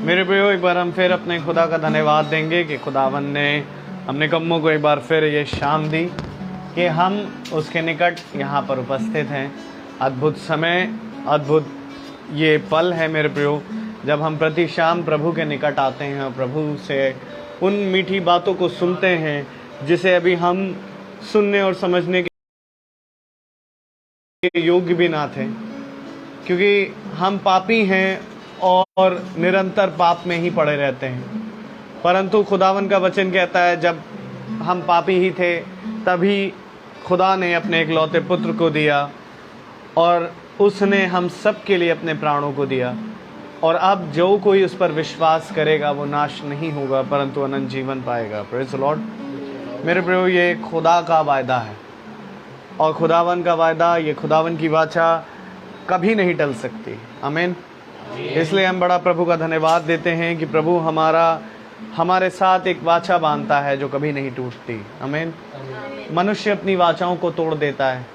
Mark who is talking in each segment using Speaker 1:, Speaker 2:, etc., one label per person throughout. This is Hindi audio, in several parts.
Speaker 1: मेरे प्रियो, एक बार हम फिर अपने खुदा का धन्यवाद देंगे कि खुदावन ने हमने कम्मों को एक बार फिर ये शाम दी कि हम उसके निकट यहाँ पर उपस्थित हैं। अद्भुत समय, अद्भुत ये पल है मेरे प्रियो, जब हम प्रति शाम प्रभु के निकट आते हैं और प्रभु से उन मीठी बातों को सुनते हैं जिसे अभी हम सुनने और समझने के योग्य भी ना थे, क्योंकि हम पापी हैं और निरंतर पाप में ही पड़े रहते हैं। परंतु खुदावन का वचन कहता है जब हम पापी ही थे तभी खुदा ने अपने इकलौते पुत्र को दिया और उसने हम सब के लिए अपने प्राणों को दिया, और अब जो कोई उस पर विश्वास करेगा वो नाश नहीं होगा परंतु अनंत जीवन पाएगा। Praise the Lord. मेरे प्रियो, ये खुदा का वायदा है और खुदावन का वायदा, ये खुदावन की वाचा कभी नहीं टल सकती। आमीन। इसलिए हम बड़ा प्रभु का धन्यवाद देते हैं कि प्रभु हमारे साथ एक वाचा बांधता है जो कभी नहीं टूटती। आमीन। मनुष्य अपनी वाचाओं को तोड़ देता है,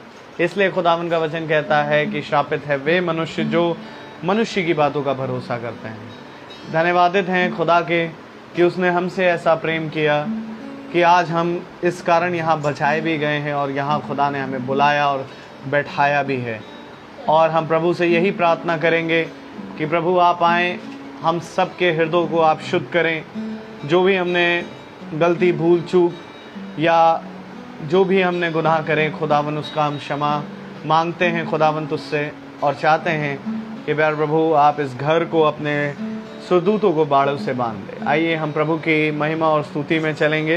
Speaker 1: इसलिए खुदावन का वचन कहता है कि श्रापित है वे मनुष्य जो मनुष्य की बातों का भरोसा करते हैं। धन्यवादित हैं खुदा के कि उसने हमसे ऐसा प्रेम किया कि आज हम इस कारण यहाँ बचाए भी गए हैं और यहाँ खुदा ने हमें बुलाया और बैठाया भी है। और हम प्रभु से यही प्रार्थना करेंगे कि प्रभु आप आएँ, हम सब के हृदयों को आप शुद्ध करें। जो भी हमने गलती, भूल, चूक या जो भी हमने गुनाह करें, खुदावन उसका हम क्षमा मांगते हैं खुदावन तुझसे, और चाहते हैं कि प्यार प्रभु आप इस घर को अपने सुरदूतों को बाड़ों से बांध दे। आइए हम प्रभु की महिमा और स्तुति में चलेंगे,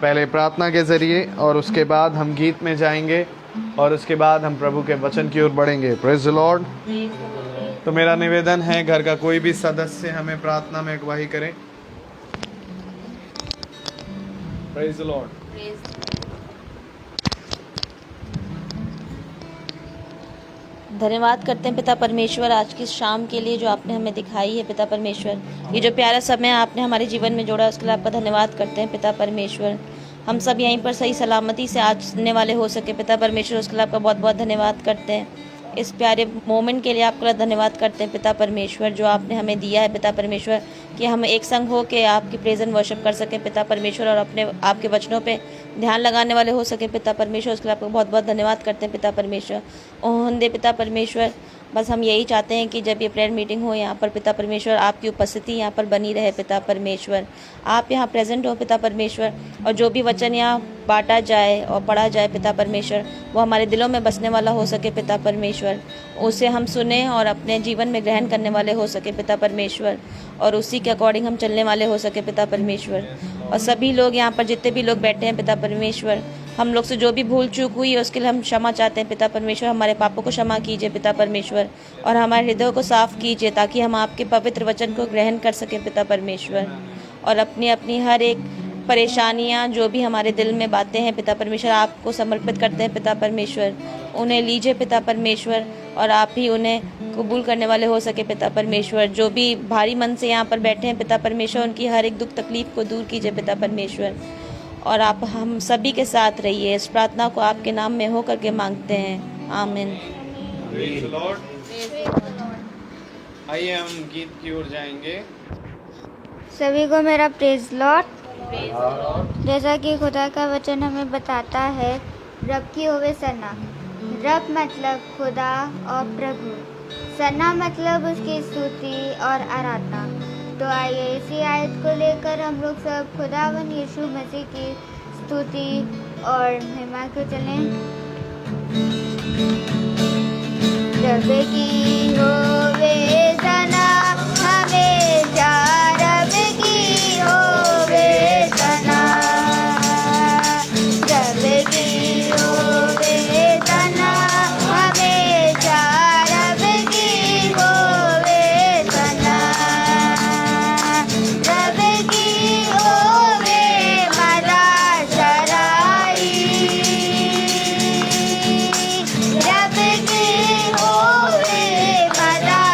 Speaker 1: पहले प्रार्थना के ज़रिए और उसके बाद हम गीत में जाएंगे और उसके बाद हम प्रभु के वचन की ओर बढ़ेंगे। Praise the Lord. तो मेरा निवेदन है घर का कोई भी सदस्य हमें प्रार्थना में अगुवाई करें। Praise the Lord.
Speaker 2: धन्यवाद करते हैं पिता परमेश्वर आज की शाम के लिए जो आपने हमें दिखाई है। पिता परमेश्वर, ये जो प्यारा समय आपने हमारे जीवन में जोड़ा उसके लिए आपका धन्यवाद करते हैं। पिता परमेश्वर, हम सब यहीं पर सही सलामती से आज सुनने वाले हो सके। पिता परमेश्वर, उसके लिए आपका बहुत बहुत धन्यवाद करते हैं। इस प्यारे मोमेंट के लिए आपका धन्यवाद करते हैं पिता परमेश्वर, जो आपने हमें दिया है पिता परमेश्वर, कि हम एक संग हो के आपकी प्रेजेंट वर्शिप कर सकें पिता परमेश्वर, और अपने आपके वचनों पे ध्यान लगाने वाले हो सके पिता परमेश्वर। उसके लिए आपको बहुत बहुत धन्यवाद करते हैं पिता परमेश्वर। ओहन दे पिता परमेश्वर, बस हम यही चाहते हैं कि जब ये प्रेयर मीटिंग हो यहाँ पर पिता परमेश्वर, आपकी उपस्थिति यहाँ पर बनी रहे पिता परमेश्वर। आप यहाँ प्रेजेंट हो पिता परमेश्वर, और जो भी वचन यहाँ बांटा जाए और पढ़ा जाए पिता परमेश्वर, वो हमारे दिलों में बसने वाला हो सके पिता परमेश्वर। उसे हम सुने और अपने जीवन में ग्रहण करने वाले हो सके पिता परमेश्वर, और उसी के अकॉर्डिंग हम चलने वाले हो सके पिता परमेश्वर। और सभी लोग यहाँ पर जितने भी लोग बैठे हैं पिता परमेश्वर, हम लोग से जो भी भूल चूक हुई है उसके लिए हम क्षमा चाहते हैं पिता परमेश्वर। हमारे पापों को क्षमा कीजिए पिता परमेश्वर, और हमारे हृदय को साफ कीजिए ताकि हम आपके पवित्र वचन को ग्रहण कर सकें पिता परमेश्वर। और अपनी अपनी हर एक परेशानियाँ, जो भी हमारे दिल में बातें हैं पिता परमेश्वर, आपको समर्पित करते हैं पिता परमेश्वर। उन्हें लीजिए पिता परमेश्वर, और आप ही उन्हें कबूल करने वाले हो सके पिता परमेश्वर। जो भी भारी मन से यहाँ पर बैठे हैं पिता परमेश्वर, उनकी हर एक दुख तकलीफ को दूर कीजिए पिता परमेश्वर, और आप हम सभी के साथ रहिए। इस प्रार्थना को आपके नाम में हो करके मांगते हैं, आमीन।
Speaker 1: आइए हम गीत की ओर जाएंगे।
Speaker 3: सभी को मेरा प्रेज लॉर्ड। जैसा कि खुदा का वचन हमें बताता है, रब की होवे सना। रब मतलब खुदा और प्रभु, सना मतलब उसकी स्तुति और आराधना। तो आइए इसी आयत को लेकर हम लोग सब खुदावन यीशु मसीह की स्तुति और महिमा को चलें। रब की होवे सना हमेशा, रब की होवे सना, रब की होवे सना हमेशा, रब की होवे सना, रब की होवे मदा सराई, रब की होवे मदा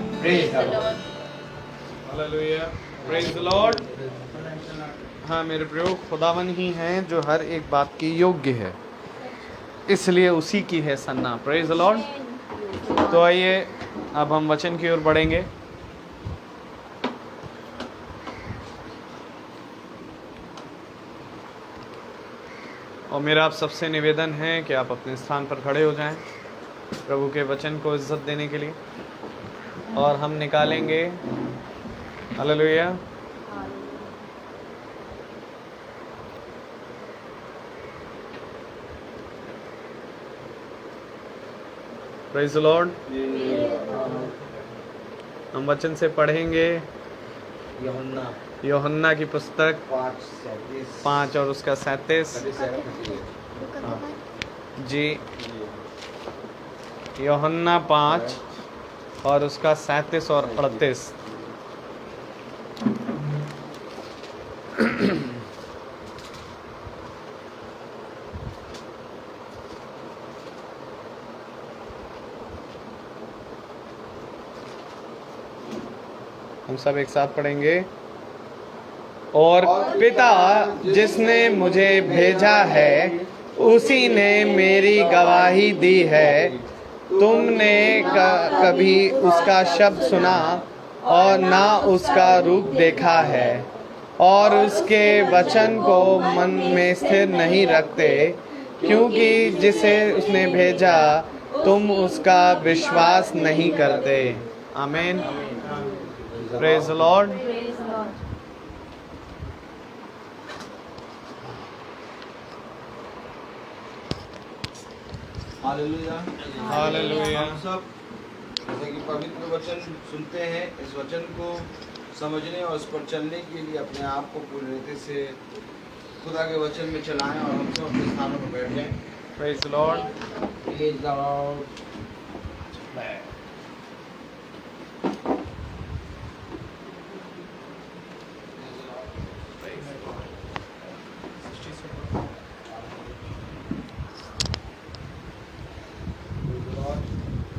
Speaker 3: Lord.
Speaker 1: Hallelujah, praise the Lord. हाँ मेरे प्रियो, खुदावन ही हैं जो हर एक बात की योग्य है, इसलिए उसी की है सन्ना। Praise the Lord. तो आइए अब हम वचन की ओर बढ़ेंगे। और मेरा आप सबसे निवेदन है कि आप अपने स्थान पर खड़े हो जाएं प्रभु के वचन को इज्जत देने के लिए, और हम निकालेंगे हालेलुया प्रेज द लॉर्ड। हम वचन से पढ़ेंगे यूहन्ना की पुस्तक 5 और उसका 37 जी, यूहन्ना 5 और उसका 37 और 38। हम सब एक साथ पढ़ेंगे। और पिता जिसने मुझे भेजा है उसी ने मेरी गवाही दी है। तुमने कभी उसका शब्द सुना और ना उसका रूप देखा है, और उसके वचन को मन में स्थिर नहीं रखते, क्योंकि जिसे उसने भेजा तुम उसका विश्वास नहीं करते। आमीन। Praise the Lord.
Speaker 4: Hallelujah.
Speaker 1: Hallelujah.
Speaker 4: हम सब जैसे कि पवित्र वचन सुनते हैं, इस वचन को समझने और इस पर चलने के लिए अपने आप को पूरी रीति से खुदा के वचन में चलाएं, और हम सब अपने स्थानों पर बैठ जाएं।
Speaker 1: Praise the Lord.
Speaker 4: Praise the Lord.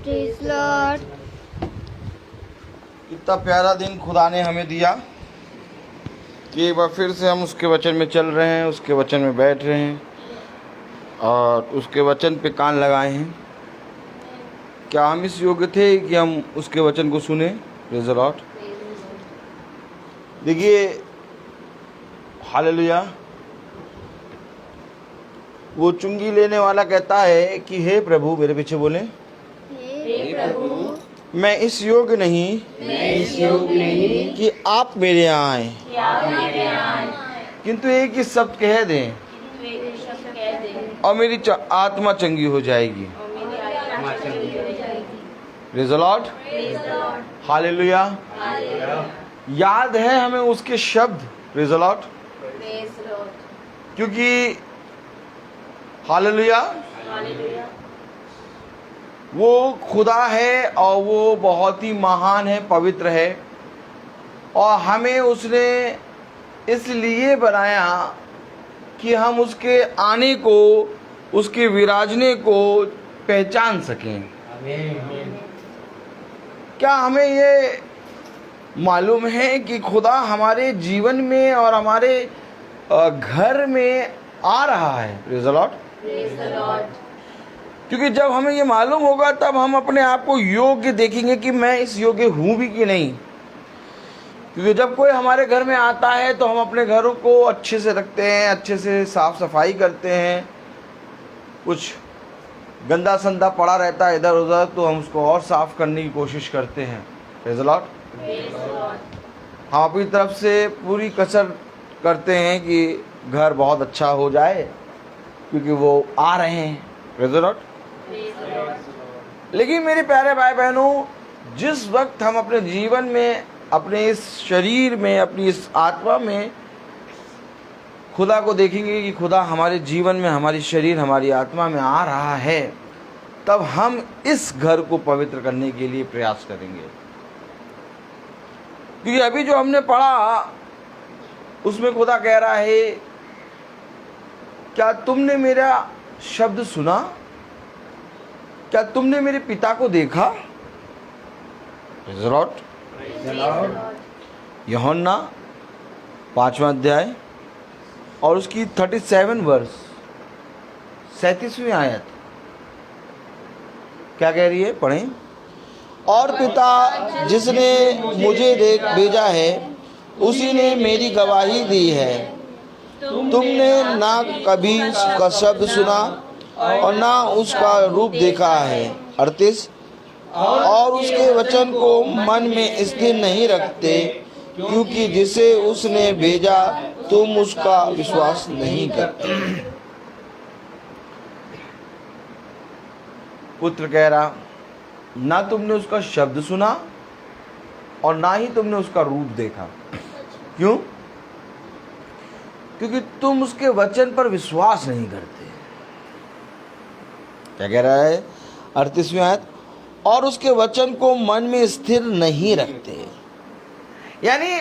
Speaker 3: Praise Lord.
Speaker 4: कितना प्यारा दिन खुदा ने हमें दिया कि एक बार फिर से हम उसके वचन में चल रहे हैं, उसके वचन में बैठ रहे हैं और उसके वचन पे कान लगाए हैं। क्या हम इस योग्य थे कि हम उसके वचन को सुने? Praise the Lord. देखिए, हालेलुया। वो चुंगी लेने वाला कहता है कि हे प्रभु, मेरे पीछे बोले,
Speaker 3: हे प्रभु,
Speaker 4: मैं इस योग्य नहीं कि आप मेरे यहाँ आए, किंतु एक ही शब्द कह दें और मेरी आत्मा चंगी हो जाएगी। Praise the Lord. हालेलुया। याद है हमें उसके शब्द। Praise the Lord. क्योंकि हालेलुया, वो खुदा है और वो बहुत ही महान है, पवित्र है, और हमें उसने इसलिए बनाया कि हम उसके आने को, उसके विराजने को पहचान सकें। क्या हमें ये मालूम है कि खुदा हमारे जीवन में और हमारे घर में आ रहा है? Praise the Lord. क्योंकि जब हमें ये मालूम होगा तब हम अपने आप को योग्य देखेंगे कि मैं इस योग्य हूँ भी कि नहीं। क्योंकि जब कोई हमारे घर में आता है तो हम अपने घरों को अच्छे से रखते हैं, अच्छे से साफ सफाई करते हैं। कुछ गंदा संदा पड़ा रहता है इधर उधर तो हम उसको और साफ करने की कोशिश करते हैं। Praise the Lord. हम अपनी तरफ से पूरी कसर करते हैं कि घर बहुत अच्छा हो जाए, क्योंकि वो आ रहे हैं। Praise the Lord. लेकिन मेरे प्यारे भाई बहनों, जिस वक्त हम अपने जीवन में, अपने इस शरीर में, अपनी इस आत्मा में खुदा को देखेंगे कि खुदा हमारे जीवन में, हमारी शरीर, हमारी आत्मा में आ रहा है, तब हम इस घर को पवित्र करने के लिए प्रयास करेंगे। क्योंकि अभी जो हमने पढ़ा उसमें खुदा कह रहा है, क्या तुमने मेरा शब्द सुना? क्या तुमने मेरे पिता को देखा? Praise the Lord. यूहन्ना 5वां अध्याय और उसकी 37 वर्ष 37वीं आयत क्या कह रही है, पढ़ें। और पिता जिसने मुझे भेजा है उसी ने मेरी गवाही दी है। तुमने ना कभी उसका शब्द सुना और ना उसका रूप देखा है। 38 और उसके वचन को मन में स्थिर नहीं रखते, क्योंकि जिसे उसने भेजा तुम उसका विश्वास नहीं करते। पुत्र कह रहा, ना तुमने उसका शब्द सुना और ना ही तुमने उसका रूप देखा। क्यों? क्योंकि तुम उसके वचन पर विश्वास नहीं करते। क्या कह रहा है 38वीं आयत, और उसके वचन को मन में स्थिर नहीं रखते। यानी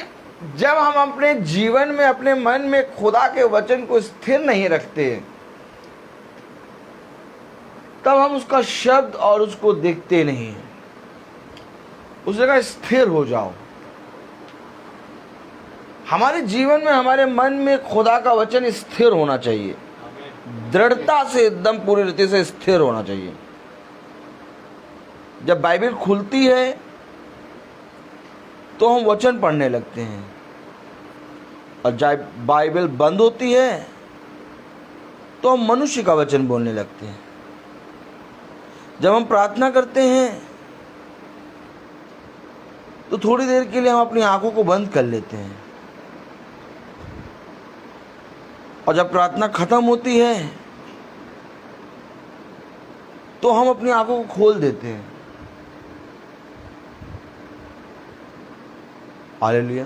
Speaker 4: जब हम अपने जीवन में अपने मन में खुदा के वचन को स्थिर नहीं रखते, तब हम उसका शब्द और उसको देखते नहीं हैं। उस जगह स्थिर हो जाओ। हमारे जीवन में हमारे मन में खुदा का वचन स्थिर होना चाहिए, दृढ़ता से एकदम पूरी रीति से स्थिर होना चाहिए। जब बाइबल खुलती है तो हम वचन पढ़ने लगते हैं, और जब बाइबल बंद होती है तो हम मनुष्य का वचन बोलने लगते हैं। जब हम प्रार्थना करते हैं तो थोड़ी देर के लिए हम अपनी आंखों को बंद कर लेते हैं, और जब प्रार्थना खत्म होती है तो हम अपनी आंखों को खोल देते हैं। हालेलुया।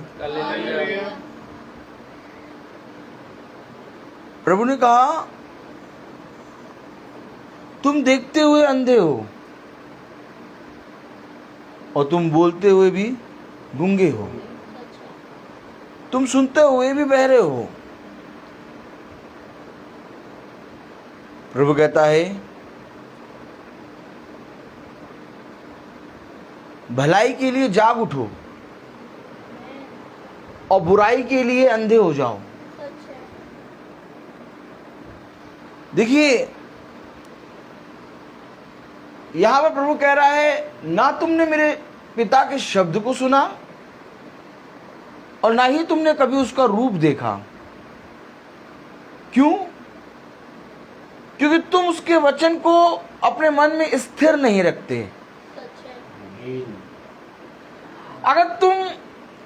Speaker 4: प्रभु ने कहा, तुम देखते हुए अंधे हो और तुम बोलते हुए भी गूंगे हो, तुम सुनते हुए भी बहरे हो। प्रभु कहता है, भलाई के लिए जाग उठो और बुराई के लिए अंधे हो जाओ। देखिए यहां पर प्रभु कह रहा है, ना तुमने मेरे पिता के शब्द को सुना और ना ही तुमने कभी उसका रूप देखा। क्यों? क्योंकि तुम उसके वचन को अपने मन में स्थिर नहीं रखते। अगर तुम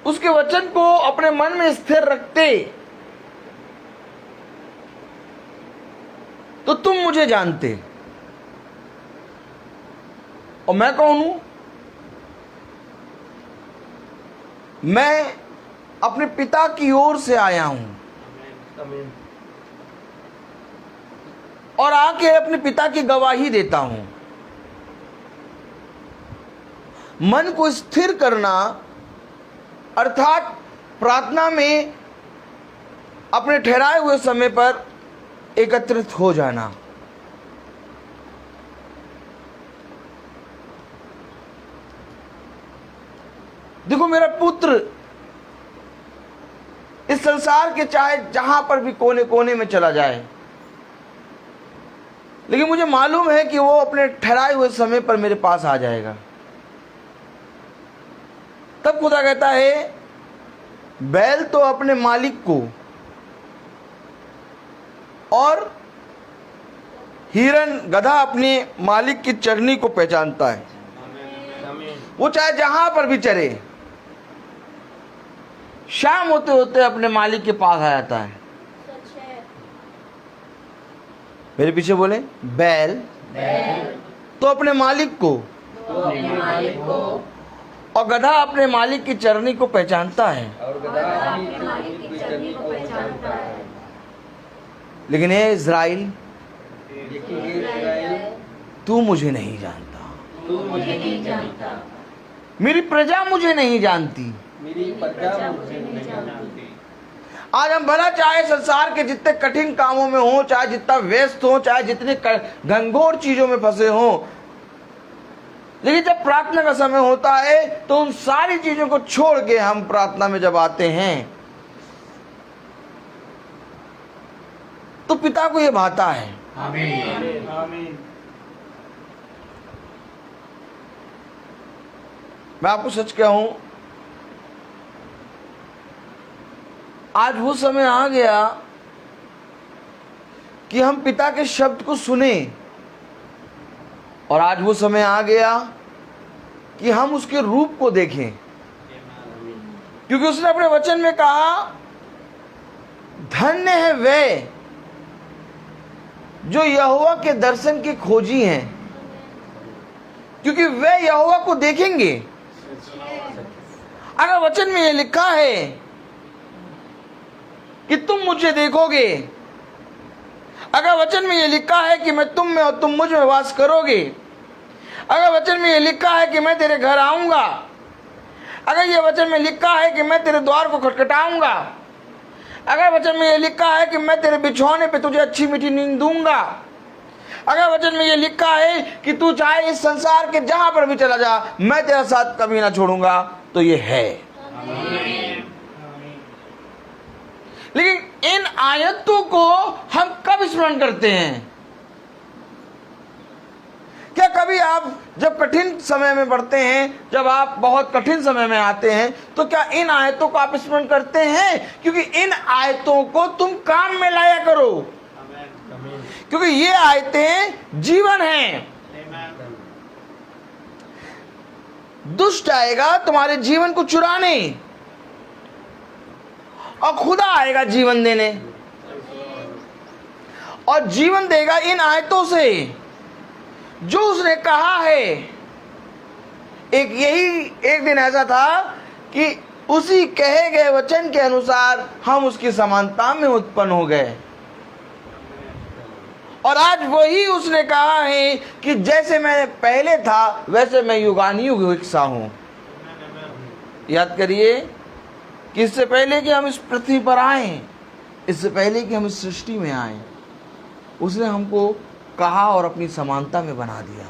Speaker 4: उसके वचन को अपने मन में स्थिर रखते तो तुम मुझे जानते, और मैं कौन हूं? मैं अपने पिता की ओर से आया हूं और आके अपने पिता की गवाही देता हूं। मन को स्थिर करना अर्थात प्रार्थना में अपने ठहराए हुए समय पर एकत्रित हो जाना। देखो मेरा पुत्र इस संसार के चाहे जहां पर भी कोने कोने में चला जाए, लेकिन मुझे मालूम है कि वो अपने ठहराए हुए समय पर मेरे पास आ जाएगा। तब खुदा कहता है, बैल तो अपने मालिक को और हिरन गधा अपने मालिक की चरनी को पहचानता है। वो चाहे जहां पर भी चरे, शाम होते होते अपने मालिक के पास आ जाता है। मेरे पीछे बोले, बैल तो अपने मालिक को और गधा अपने मालिक की चरनी को पहचानता है। लेकिन हे इज़राइल, तू मुझे नहीं जानता, मेरी प्रजा मुझे नहीं जानती। आज हम भला चाहे संसार के जितने कठिन कामों में हो, चाहे जितना व्यस्त हो, चाहे जितने घनघोर चीजों में फंसे हो, लेकिन जब प्रार्थना का समय होता है तो उन सारी चीजों को छोड़ के हम प्रार्थना में जब आते हैं तो पिता को यह भाता है।
Speaker 1: आमीन।
Speaker 4: मैं आपको सच कहूं, आज वो समय आ गया कि हम पिता के शब्द को सुने, और आज वो समय आ गया कि हम उसके रूप को देखें, क्योंकि उसने अपने वचन में कहा, धन्य है वे जो यहोवा के दर्शन के खोजी हैं, क्योंकि वे यहोवा को देखेंगे। अगर वचन में यह लिखा है कि तुम मुझे देखोगे, अगर वचन में यह लिखा है कि मैं तुम में और तुम मुझ में वास करोगे, अगर वचन में यह लिखा है कि मैं तेरे घर आऊंगा, अगर यह वचन में लिखा है कि मैं तेरे द्वार को खटखटाऊंगा, अगर वचन में यह लिखा है कि मैं तेरे बिछौने पे तुझे अच्छी मीठी नींद दूंगा, अगर वचन में यह लिखा है कि तू चाहे इस संसार के जहां पर भी चला जा, मैं तेरा साथ कभी ना छोड़ूंगा, तो ये है। लेकिन इन आयतों को हम कब स्मरण करते हैं? क्या कभी आप जब कठिन समय में पढ़ते हैं, जब आप बहुत कठिन समय में आते हैं, तो क्या इन आयतों को आप स्मरण करते हैं? क्योंकि इन आयतों को तुम काम में लाया करो, क्योंकि ये आयतें जीवन हैं। दुष्ट आएगा तुम्हारे जीवन को चुराने, और खुदा आएगा जीवन देने, और जीवन देगा इन आयतों से जो उसने कहा है। एक दिन ऐसा था कि उसी कहे गए वचन के अनुसार हम उसकी समानता में उत्पन्न हो गए, और आज वही उसने कहा है कि जैसे मैं पहले था वैसे मैं युगानुयुग हिस्सा हूं। याद करिए कि इससे पहले कि हम इस पृथ्वी पर आए, इससे पहले कि हम इस सृष्टि में आए, उसने हमको कहा और अपनी समानता में बना दिया।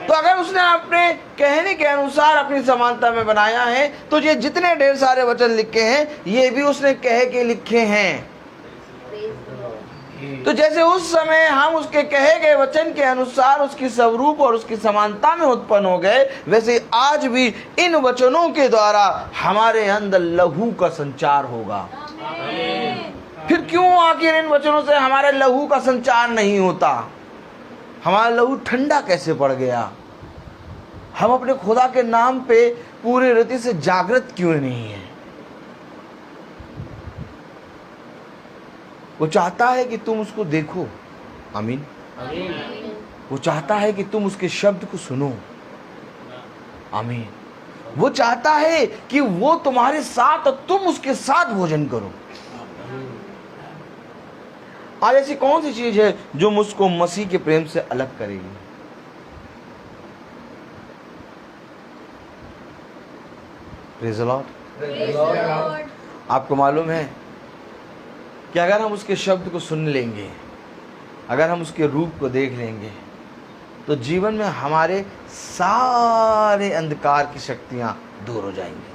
Speaker 4: तो अगर उसने अपने कहने के अनुसार अपनी समानता में बनाया है, तो ये जितने ढेर सारे वचन लिखे हैं, ये भी उसने कह के लिखे हैं। तो जैसे उस समय हम उसके कहे गए वचन के अनुसार उसकी स्वरूप और उसकी समानता में उत्पन्न हो गए, वैसे आज भी इन वचनों के द्वारा हमारे अंदर लहू का संचार होगा। फिर क्यों आखिर इन वचनों से हमारे लहू का संचार नहीं होता? हमारा लहू ठंडा कैसे पड़ गया? हम अपने खुदा के नाम पे पूरे रीति से जागृत क्यों नहीं है? वो चाहता है कि तुम उसको देखो। आमीन। वो चाहता है कि तुम उसके शब्द को सुनो। आमीन। वो चाहता है कि वो तुम्हारे साथ और तुम उसके साथ भोजन करो। आज ऐसी कौन सी चीज है जो मुझको मसीह के प्रेम से अलग करेगी? Praise the Lord. आपको मालूम है कि अगर हम उसके शब्द को सुन लेंगे, अगर हम उसके रूप को देख लेंगे, तो जीवन में हमारे सारे अंधकार की शक्तियां दूर हो जाएंगी।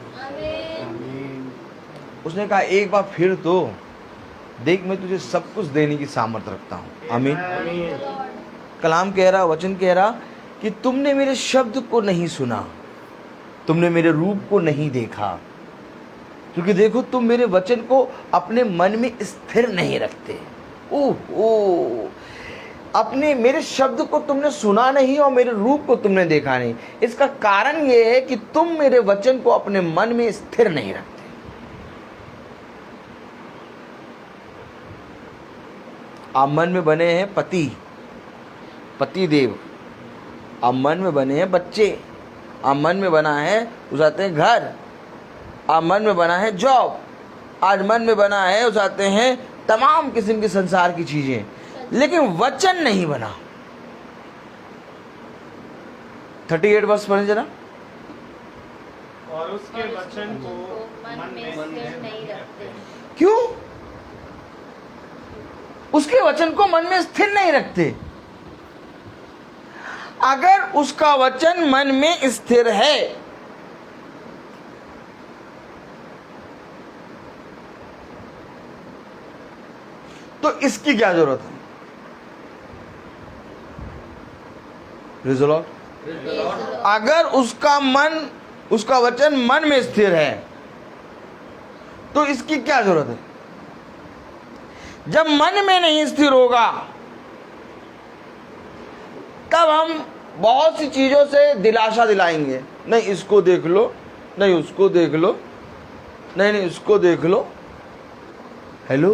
Speaker 4: उसने कहा एक बार फिर तो देख, मैं तुझे सब कुछ देने की सामर्थ्य रखता हूं। आमीन। कलाम कह रहा, वचन कह रहा कि तुमने मेरे शब्द को नहीं सुना, तुमने मेरे रूप को नहीं देखा, क्योंकि देखो तुम मेरे वचन को अपने मन में स्थिर नहीं रखते। अपने मेरे शब्द को तुमने सुना नहीं और मेरे रूप को तुमने देखा नहीं। इसका कारण यह है कि तुम मेरे वचन को अपने मन में स्थिर नहीं रखते। आप मन में बने हैं पति देव, आप मन में बने हैं बच्चे, आप मन में बना है उसाते हैं घर, आप मन में बना है जॉब, आज मन में बना है उसाते हैं तमाम किस्म की संसार की चीजें, लेकिन वचन नहीं बना। 38 वर्ष पढ़े जरा।
Speaker 1: और उसके वचन को मन में स्थिर नहीं रखते।
Speaker 4: क्यों? उसके वचन को मन में स्थिर नहीं रखते। अगर उसका वचन मन में स्थिर है। तो इसकी क्या जरूरत है? Praise the Lord। अगर उसका वचन मन में स्थिर है तो इसकी क्या जरूरत है? जब मन में नहीं स्थिर होगा तब हम बहुत सी चीजों से दिलासा दिलाएंगे, नहीं इसको देख लो, नहीं उसको देख लो, नहीं उसको देख लो। हेलो,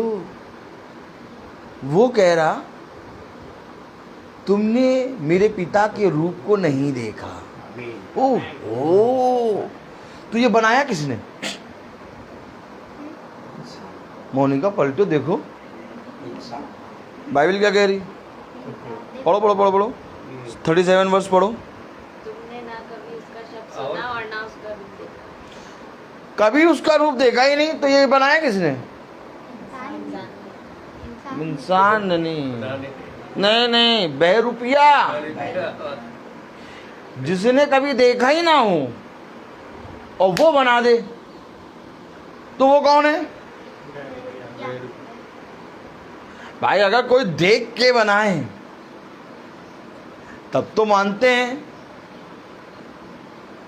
Speaker 4: वो कह रहा तुमने मेरे पिता के रूप को नहीं देखा। ओह, तो ये बनाया किसने? मोनिका पलटो देखो बाइबल क्या कह रही। पढ़ो पढ़ो पढ़ो पढ़ो 37 वर्ष पढ़ो।
Speaker 2: तुमने ना कभी उसका शब्द सुना और ना उसका रूप देखा।
Speaker 4: कभी उसका रूप देखा ही नहीं, तो ये बनाया किसने? इंसान नहीं, बहरूपिया, जिसने कभी देखा ही ना हो और वो बना दे, तो वो कौन है भाई? अगर कोई देख के बनाए तब तो मानते हैं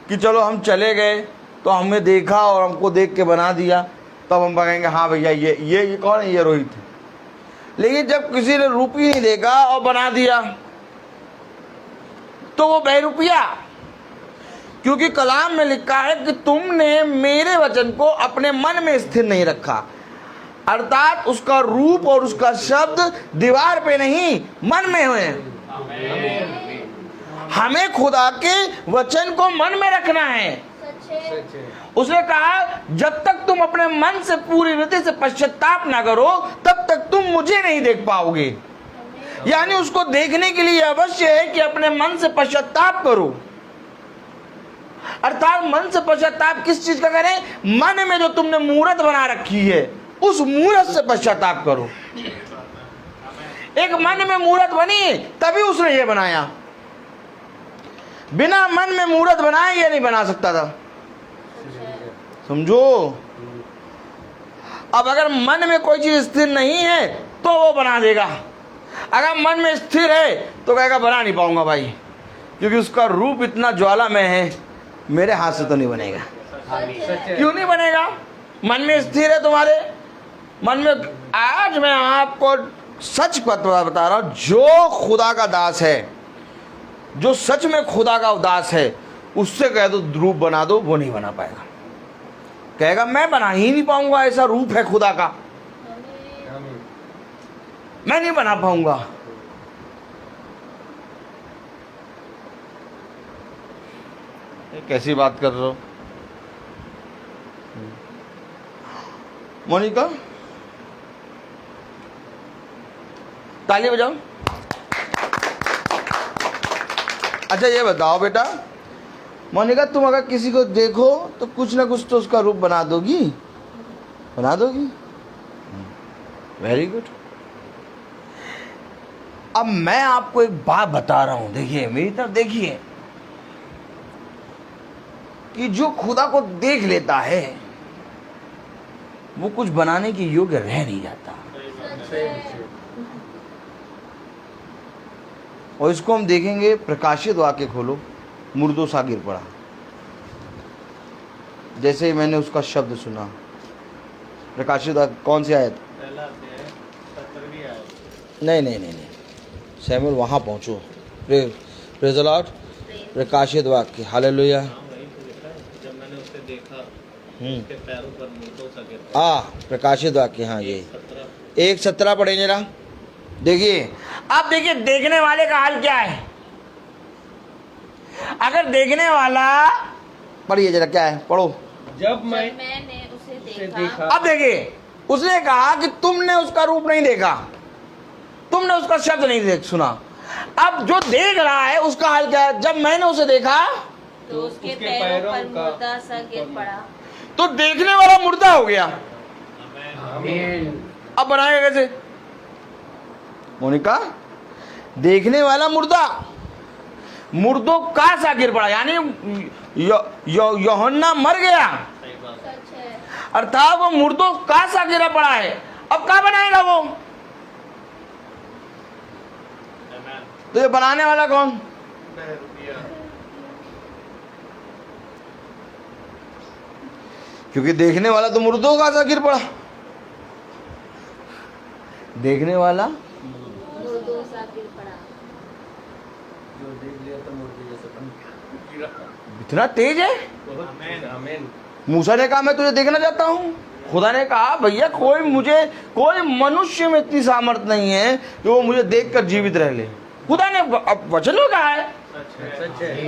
Speaker 4: कि चलो हम चले गए तो हमने देखा और हमको देख के बना दिया, तब हम कहेंगे हाँ भैया ये कौन है? ये रोहित है। लेकिन जब किसी ने रूप ही नहीं देखा और बना दिया तो वो बहरूपिया। क्योंकि कलाम में लिखा है कि तुमने मेरे वचन को अपने मन में स्थिर नहीं रखा, अर्थात उसका रूप और उसका शब्द दीवार पे नहीं मन में हुए। हमें खुदा के वचन को मन में रखना है। उसने कहा जब तक तुम अपने मन से पूरी रीति से पश्चाताप ना करो तब तक तुम मुझे नहीं देख पाओगे। यानी उसको देखने के लिए अवश्य है कि अपने मन से पश्चाताप करो। अर्थात मन से पश्चाताप किस चीज का करें? मन में जो तुमने मूर्त बना रखी है उस मूर्त से पश्चाताप करो। एक मन में मूर्त बनी तभी उसने ये बनाया, बिना मन में मूर्त बनाए ये नहीं बना सकता था। समझो। अब अगर मन में कोई चीज स्थिर नहीं है तो वो बना देगा, अगर मन में स्थिर है तो कहेगा बना नहीं पाऊंगा भाई, क्योंकि उसका रूप इतना ज्वालामय है, मेरे हाथ से तो नहीं बनेगा। क्यों नहीं बनेगा? मन में स्थिर है तुम्हारे मन में। आज मैं आपको सच बता रहा हूं, जो खुदा का दास है, जो सच में खुदा का उदास है, उससे कह दो रूप बना दो, वो नहीं बना पाएगा। कहेगा मैं बना ही नहीं पाऊंगा, ऐसा रूप है खुदा का, मैं नहीं बना पाऊंगा। कैसी बात कर रहे हो मोनिका? ताली बजाओ। अच्छा ये बताओ बेटा, मोनिका तुम अगर किसी को देखो तो कुछ ना कुछ तो उसका रूप बना दोगी, बना दोगी। Very good. अब मैं आपको एक बात बता रहा हूं, देखिए मेरी तरफ देखिए, कि जो खुदा को देख लेता है वो कुछ बनाने के योग्य रह नहीं जाता। और इसको हम देखेंगे, प्रकाशित वाक्य खोलो, मुर्दों सा गिर पड़ा। जैसे ही मैंने उसका शब्द सुना, प्रकाशित वाक्य कौन सी आयत? नहीं, सैमुअल वहां पहुंचो। Praise the Lord. प्रकाशित वाक्य, हालेलुया।
Speaker 1: जब मैंने उसे देखा, उसके पैरों पर मुर्दों सा गिर पड़ा।
Speaker 4: प्रकाशित वाक्य, हाँ ये 1:17 पढ़े जरा। देखिए, अब देखिए देखने वाले का हाल क्या है। अगर देखने वाला, पढ़िए जरा क्या है, पढ़ो।
Speaker 2: जब मैंने उसे देखा।
Speaker 4: अब देखिए, उसने कहा कि तुमने उसका रूप नहीं देखा, तुमने उसका शब्द नहीं सुना। अब जो देख रहा है उसका हाल क्या है? जब मैंने उसे देखा
Speaker 2: तो उसके पैरों पर मुर्दा सा गिर पड़ा।
Speaker 4: तो देखने वाला मुर्दा हो गया। अब बनाएगा कैसे मोनिका? देखने वाला मुर्दा, मुर्दों का सा गिर पड़ा, यानी यूहन्ना मर गया अर्थात वो मुर्दों का सा गिरा पड़ा है। अब क्या बनाएगा वो? तो ये बनाने वाला कौन? क्योंकि देखने वाला तो मुर्दों का सा गिर पड़ा, देखने वाला इतना तेज है। मूसा ने कहा मैं तुझे देखना चाहता हूँ। खुदा ने कहा भैया कोई मनुष्य में इतनी सामर्थ नहीं है कि वो मुझे देखकर जीवित रह ले। खुदा ने वचन में कहा है,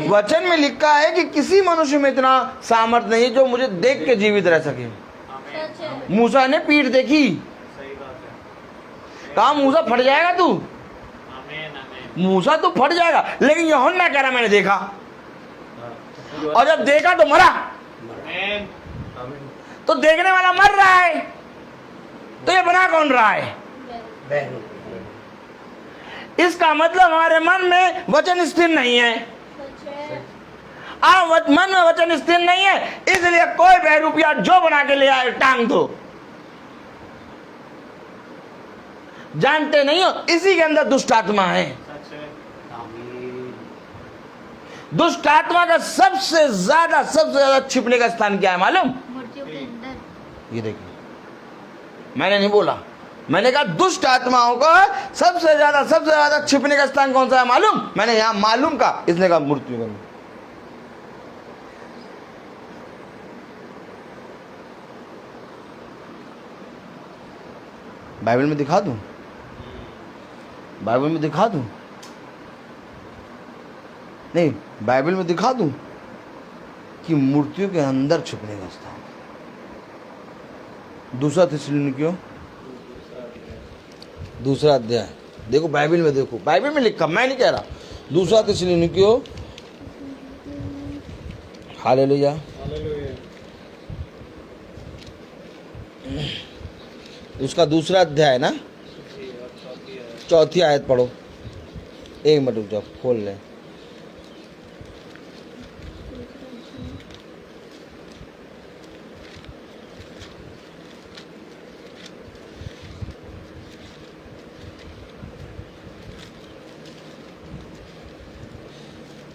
Speaker 4: वचन में लिखा है कि किसी मनुष्य में इतना सामर्थ नहीं है जो मुझे देख के जीवित रह सके। मूसा ने पीठ देखी, कहा मूसा फट जाएगा तू, मूसा तो फट जाएगा, लेकिन यूहन्ना कह रहा मैंने देखा, और जब देखा तो मरा। तो देखने वाला मर रहा है, तो ये बना कौन रहा है? इसका मतलब हमारे मन में वचन स्थिर नहीं है। मन में वचन स्थिर नहीं है, इसलिए कोई बहरूपिया जो बना के ले आए टांग दो। जानते नहीं हो इसी के अंदर दुष्ट आत्मा है। दुष्ट आत्मा का सबसे ज्यादा छिपने का स्थान क्या है मालूम?
Speaker 3: मूर्तियों के अंदर।
Speaker 4: ये देखिए, मैंने नहीं बोला, मैंने कहा दुष्ट आत्माओं का सबसे ज्यादा छिपने का स्थान कौन सा है मालूम? मैंने यहां मालूम का, इसने कहा मूर्तियों का। बाइबल में दिखा दूं, बाइबल में दिखा दूं, नहीं बाइबल में दिखा दूं कि मूर्तियों के अंदर छुपने का स्थान। दूसरा थिस्सलुनीकियों दूसरा अध्याय देखो, बाइबल में देखो, बाइबल में लिखा, मैं नहीं कह रहा। दूसरा थिस्सलुनीकियों, हालेलुया, उसका दूसरा अध्याय ना, चौथी आयत पढ़ो। एक मिनट रुक जाओ, खोल ले।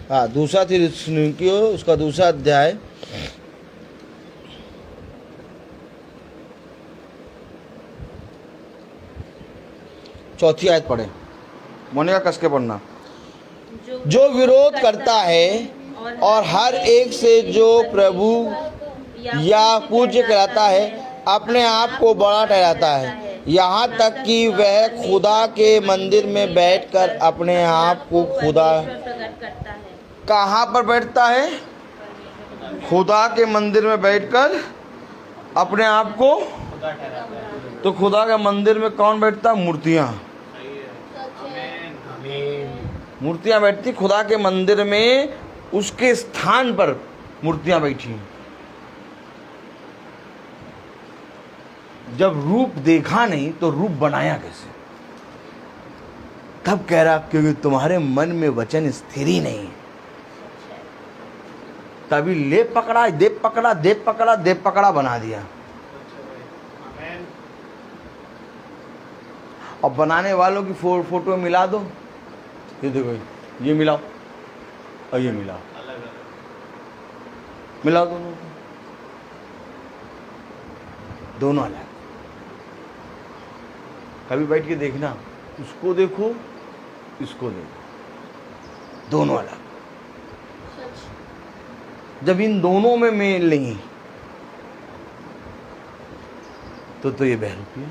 Speaker 4: हाँ, दूसरा थिस्सलुनीकियों उसका दूसरा अध्याय चौथी आयत पढ़े। मोनिका कस के पढ़ना। जो विरोध करता है और हर एक से जो प्रभु या पूज्य कराता है अपने आप को बड़ा ठहराता है, यहाँ तक कि वह खुदा के मंदिर में बैठकर अपने आप को खुदा कहाँ पर बैठता है? खुदा के मंदिर में बैठकर अपने आप को। तो खुदा के मंदिर में कौन बैठता? मूर्तियाँ। मूर्तियाँ बैठती खुदा के मंदिर में, उसके स्थान पर मूर्तियाँ बैठी। जब रूप देखा नहीं तो रूप बनाया कैसे? तब कह रहा क्योंकि तुम्हारे मन में वचन स्थिर ही नहीं है। तभी ले पकड़ा, दे पकड़ा, दे पकड़ा, दे पकड़ा बना दिया। अब बनाने वालों की फोटो मिला दो, ये देखो, ये मिलाओ और ये मिलाओ, मिलाओ दोनों अलग। कभी बैठ के देखना, उसको देखो, इसको देखो, दोनों अलग। जब इन दोनों में मेल नहीं तो ये बहरूपिया।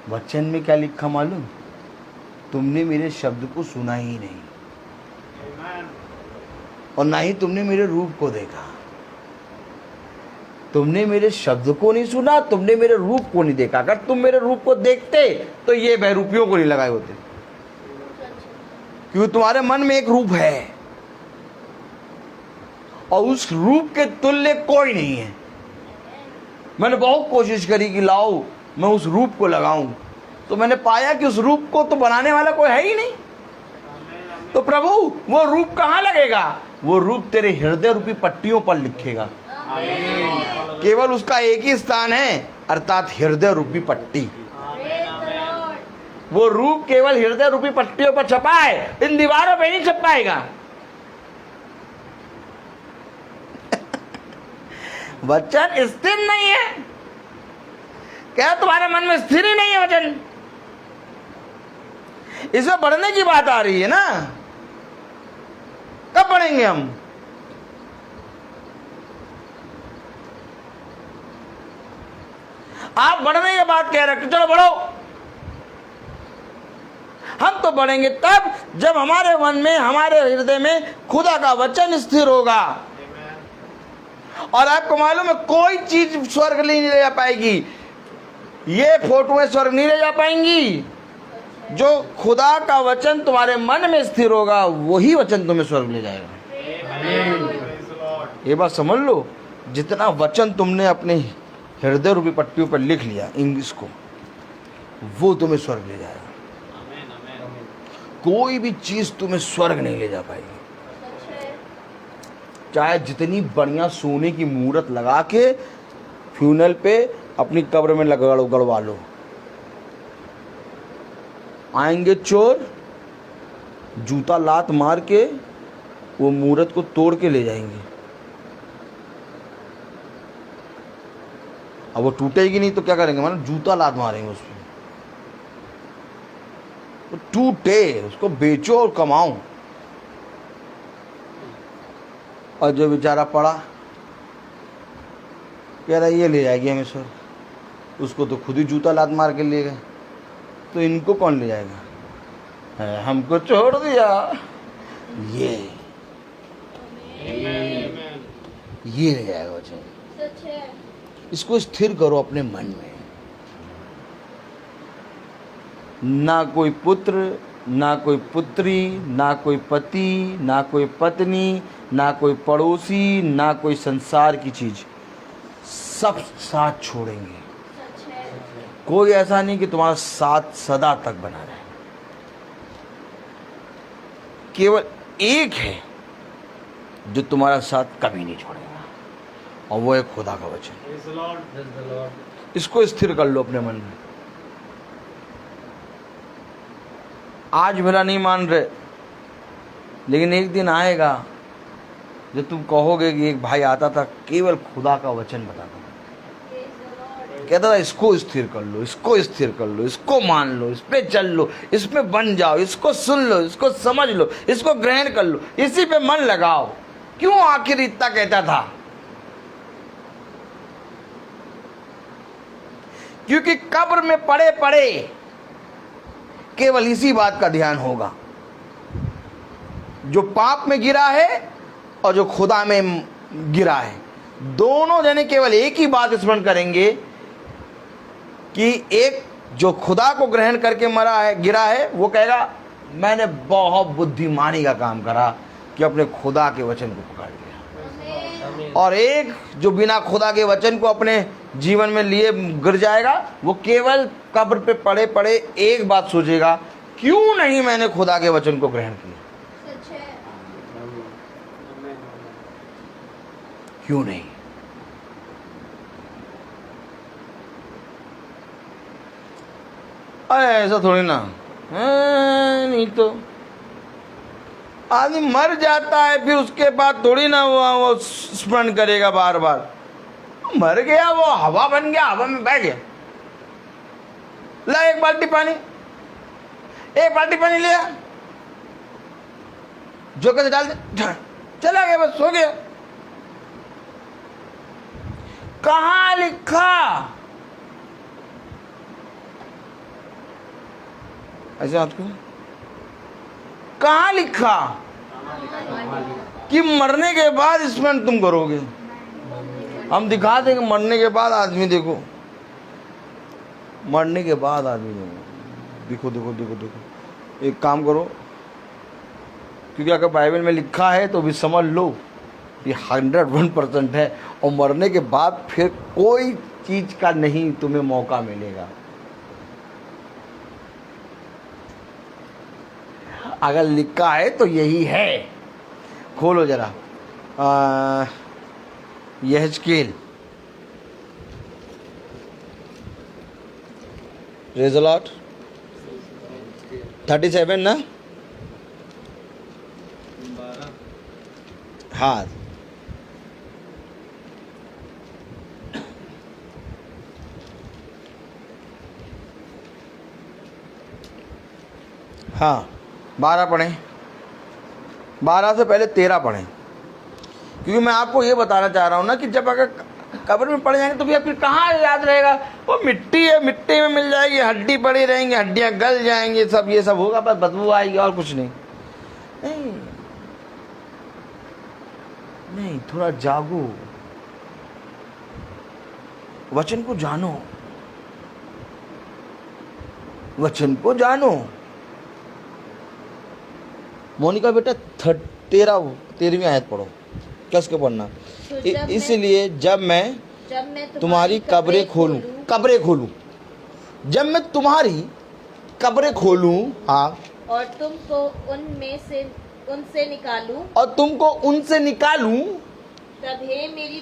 Speaker 4: वचन में क्या लिखा मालूम? तुमने मेरे शब्द को सुना ही नहीं और ना ही तुमने मेरे रूप को देखा। तुमने मेरे शब्द को नहीं सुना, तुमने मेरे रूप को नहीं देखा। अगर तुम मेरे रूप को देखते तो ये बहरूपियों को नहीं लगाए होते, क्योंकि तुम्हारे मन में एक रूप है और उस रूप के तुल्य कोई नहीं है। मैंने बहुत कोशिश करी कि लाओ मैं उस रूप को लगाऊं, तो मैंने पाया कि उस रूप को तो बनाने वाला कोई है ही नहीं। तो प्रभु वो रूप कहाँ लगेगा? वो रूप तेरे हृदय रूपी पट्टियों पर लिखेगा। केवल उसका एक ही स्थान है, अर्थात हृदय रूपी पट्टी। वो रूप केवल हृदय रूपी पट्टियों पर छपा है, इन दीवारों पे नहीं छप पाएगा। वचन स्थिर नहीं है। क्या तुम्हारे मन में स्थिर ही नहीं है वचन? इसमें पढ़ने की बात आ रही है ना। कब पढ़ेंगे हम? आप बढ़ने की बात कह रहे, चलो बढ़ो। हम तो बढ़ेंगे तब जब हमारे मन में, हमारे हृदय में खुदा का वचन स्थिर होगा। और आपको मालूम है कोई चीज स्वर्ग नहीं ले जा पाएगी, ये फोटोएं स्वर्ग नहीं ले जा पाएंगी। जो खुदा का वचन तुम्हारे मन में स्थिर होगा वही वचन तुम्हें स्वर्ग ले जाएगा। ये बात समझ लो, जितना वचन तुमने अपने हृदय रूपी पट्टियों पर लिख लिया इंग्लिश को, वो तुम्हें स्वर्ग ले जाएगा। कोई भी चीज तुम्हें स्वर्ग नहीं ले जा पाएगी। चाहे जितनी बढ़िया सोने की मूर्त लगा के फ्यूनल पे अपनी कब्र में गड़वा लो, आएंगे चोर, जूता लात मार के वो मूर्त को तोड़ के ले जाएंगे। अब वो टूटेगी नहीं तो क्या करेंगे? मानो जूता लात मारेंगे उसमें। तो टूटे, उसको बेचो और कमाओ। और जो बेचारा पड़ा कह रहा ये ले जाएगी हमें सर, उसको तो खुद ही जूता लात मार के ले गए, तो इनको कौन ले जाएगा? है, हमको छोड़ दिया। ये ले जाएगा वचन। इसको स्थिर करो अपने मन में। ना कोई पुत्र, ना कोई पुत्री, ना कोई पति, ना कोई पत्नी, ना कोई पड़ोसी, ना कोई संसार की चीज, सब साथ छोड़ेंगे। कोई ऐसा नहीं कि तुम्हारा साथ सदा तक बना रहे। केवल एक है जो तुम्हारा साथ कभी नहीं छोड़ेगा, और वो है खुदा का वचन। इसको स्थिर कर लो अपने मन में। आज भला नहीं मान रहे, लेकिन एक दिन आएगा जब तुम कहोगे कि एक भाई आता था, केवल खुदा का वचन बताता था, कहता था इसको स्थिर कर लो, इसको स्थिर कर लो, इसको मान लो, इस पे चल लो, इसमें बन जाओ, इसको सुन लो, इसको समझ लो, इसको ग्रहण कर लो, इसी पे मन लगाओ। क्यों आखिर इतना कहता था? क्योंकि कब्र में पड़े पड़े केवल इसी बात का ध्यान होगा, जो पाप में गिरा है और जो खुदा में गिरा है, दोनों जने केवल एक ही बात स्मरण करेंगे कि एक जो खुदा को ग्रहण करके मरा है, गिरा है, वो कहेगा मैंने बहुत बुद्धिमानी का काम करा कि अपने खुदा के वचन को पकड़ लिया। और एक जो बिना खुदा के वचन को अपने जीवन में लिए गिर जाएगा, वो केवल कब्र पे पड़े पड़े एक बात सोचेगा, क्यों नहीं मैंने खुदा के वचन को ग्रहण किया? क्यों नहीं? अरे ऐसा थोड़ी ना है, नहीं तो आदमी मर जाता है, फिर उसके बाद थोड़ी ना वो स्मरण करेगा बार बार। मर गया, वो हवा बन गया, हवा में बह गया। ला एक बाल्टी पानी लिया, जो कैसे डाल दे, चला गया, बस सो गया। कहाँ लिखा? ऐसे हाथ को कहाँ लिखा कि मरने के बाद स्मरण तुम करोगे? हम दिखा देंगे मरने के बाद आदमी, देखो मरने के बाद आदमी, देखो देखो देखो देखो। एक काम करो, क्योंकि अगर बाइबल में लिखा है तो भी समझ लो ये 101% है, और मरने के बाद फिर कोई चीज का नहीं तुम्हें मौका मिलेगा। अगर लिखा है तो यही है। खोलो जरा यहेजकेल, प्रेज़ द लॉर्ड। 37 ना, हाँ हाँ 12 पढ़ें, 12 से पहले 13 पढ़ें, क्योंकि मैं आपको ये बताना चाह रहा हूँ ना कि जब अगर कब्र में पड़ जाएंगे तो भैया फिर कहाँ याद रहेगा। वो मिट्टी है, मिट्टी में मिल जाएगी, हड्डी पड़ी रहेंगी, हड्डियाँ गल जाएंगी, सब ये सब होगा, बस बदबू आएगी और कुछ नहीं। नहीं, थोड़ा जागो, वचन को जानो, वचन को जानो। मोनिका बेटा 13वीं आयत पढ़ो, कस के पढ़ना। इसलिए जब मैं तुम्हारी कब्रें खोलूं, जब मैं तुम्हारी कब्रें खोलूं, हाँ,
Speaker 2: और तुमको उनसे निकालूं, तब हे मेरी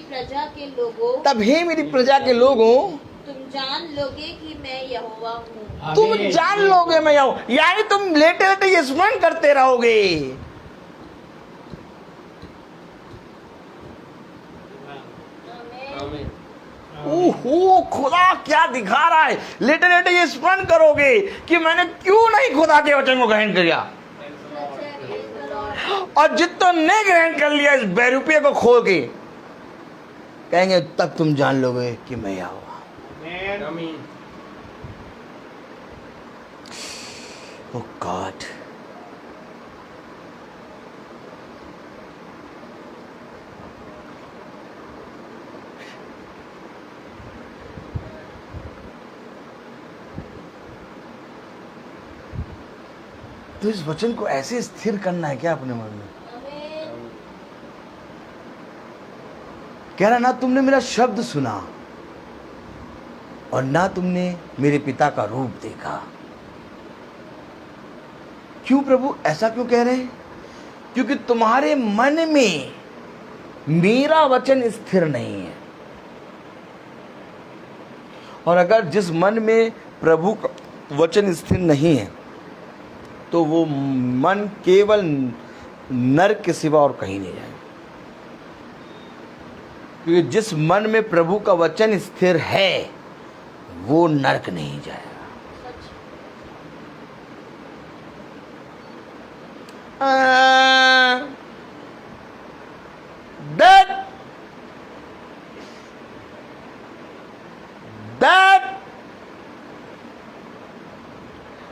Speaker 2: प्रजा के लोगों, तुम जान लोगे कि मैं यहोवा हूँ।
Speaker 4: तुम जान लोगे मैं यहोवा, यानी तुम लेटे लेटे ये स्मरण करते रहोगे। ओहो, खुदा क्या दिखा रहा है। लेटे लेटे ये स्मरण करोगे कि मैंने क्यों नहीं खुदा के वचन को ग्रहण किया, और जितना ने ग्रहण कर लिया इस बेरूपये को खो के, कहेंगे तब तुम जान लोगे कि मैं यहोवा। Oh God. तो इस वचन को ऐसे स्थिर करना है क्या अपने मन में। कह रहा ना तुमने मेरा शब्द सुना और ना तुमने मेरे पिता का रूप देखा। क्यों प्रभु ऐसा क्यों कह रहे हैं? क्योंकि तुम्हारे मन में मेरा वचन स्थिर नहीं है। और अगर जिस मन में प्रभु का वचन स्थिर नहीं है तो वो मन केवल नरक के सिवा और कहीं नहीं जाएगा। क्योंकि जिस मन में प्रभु का वचन स्थिर है वो नरक नहीं जाएगा। that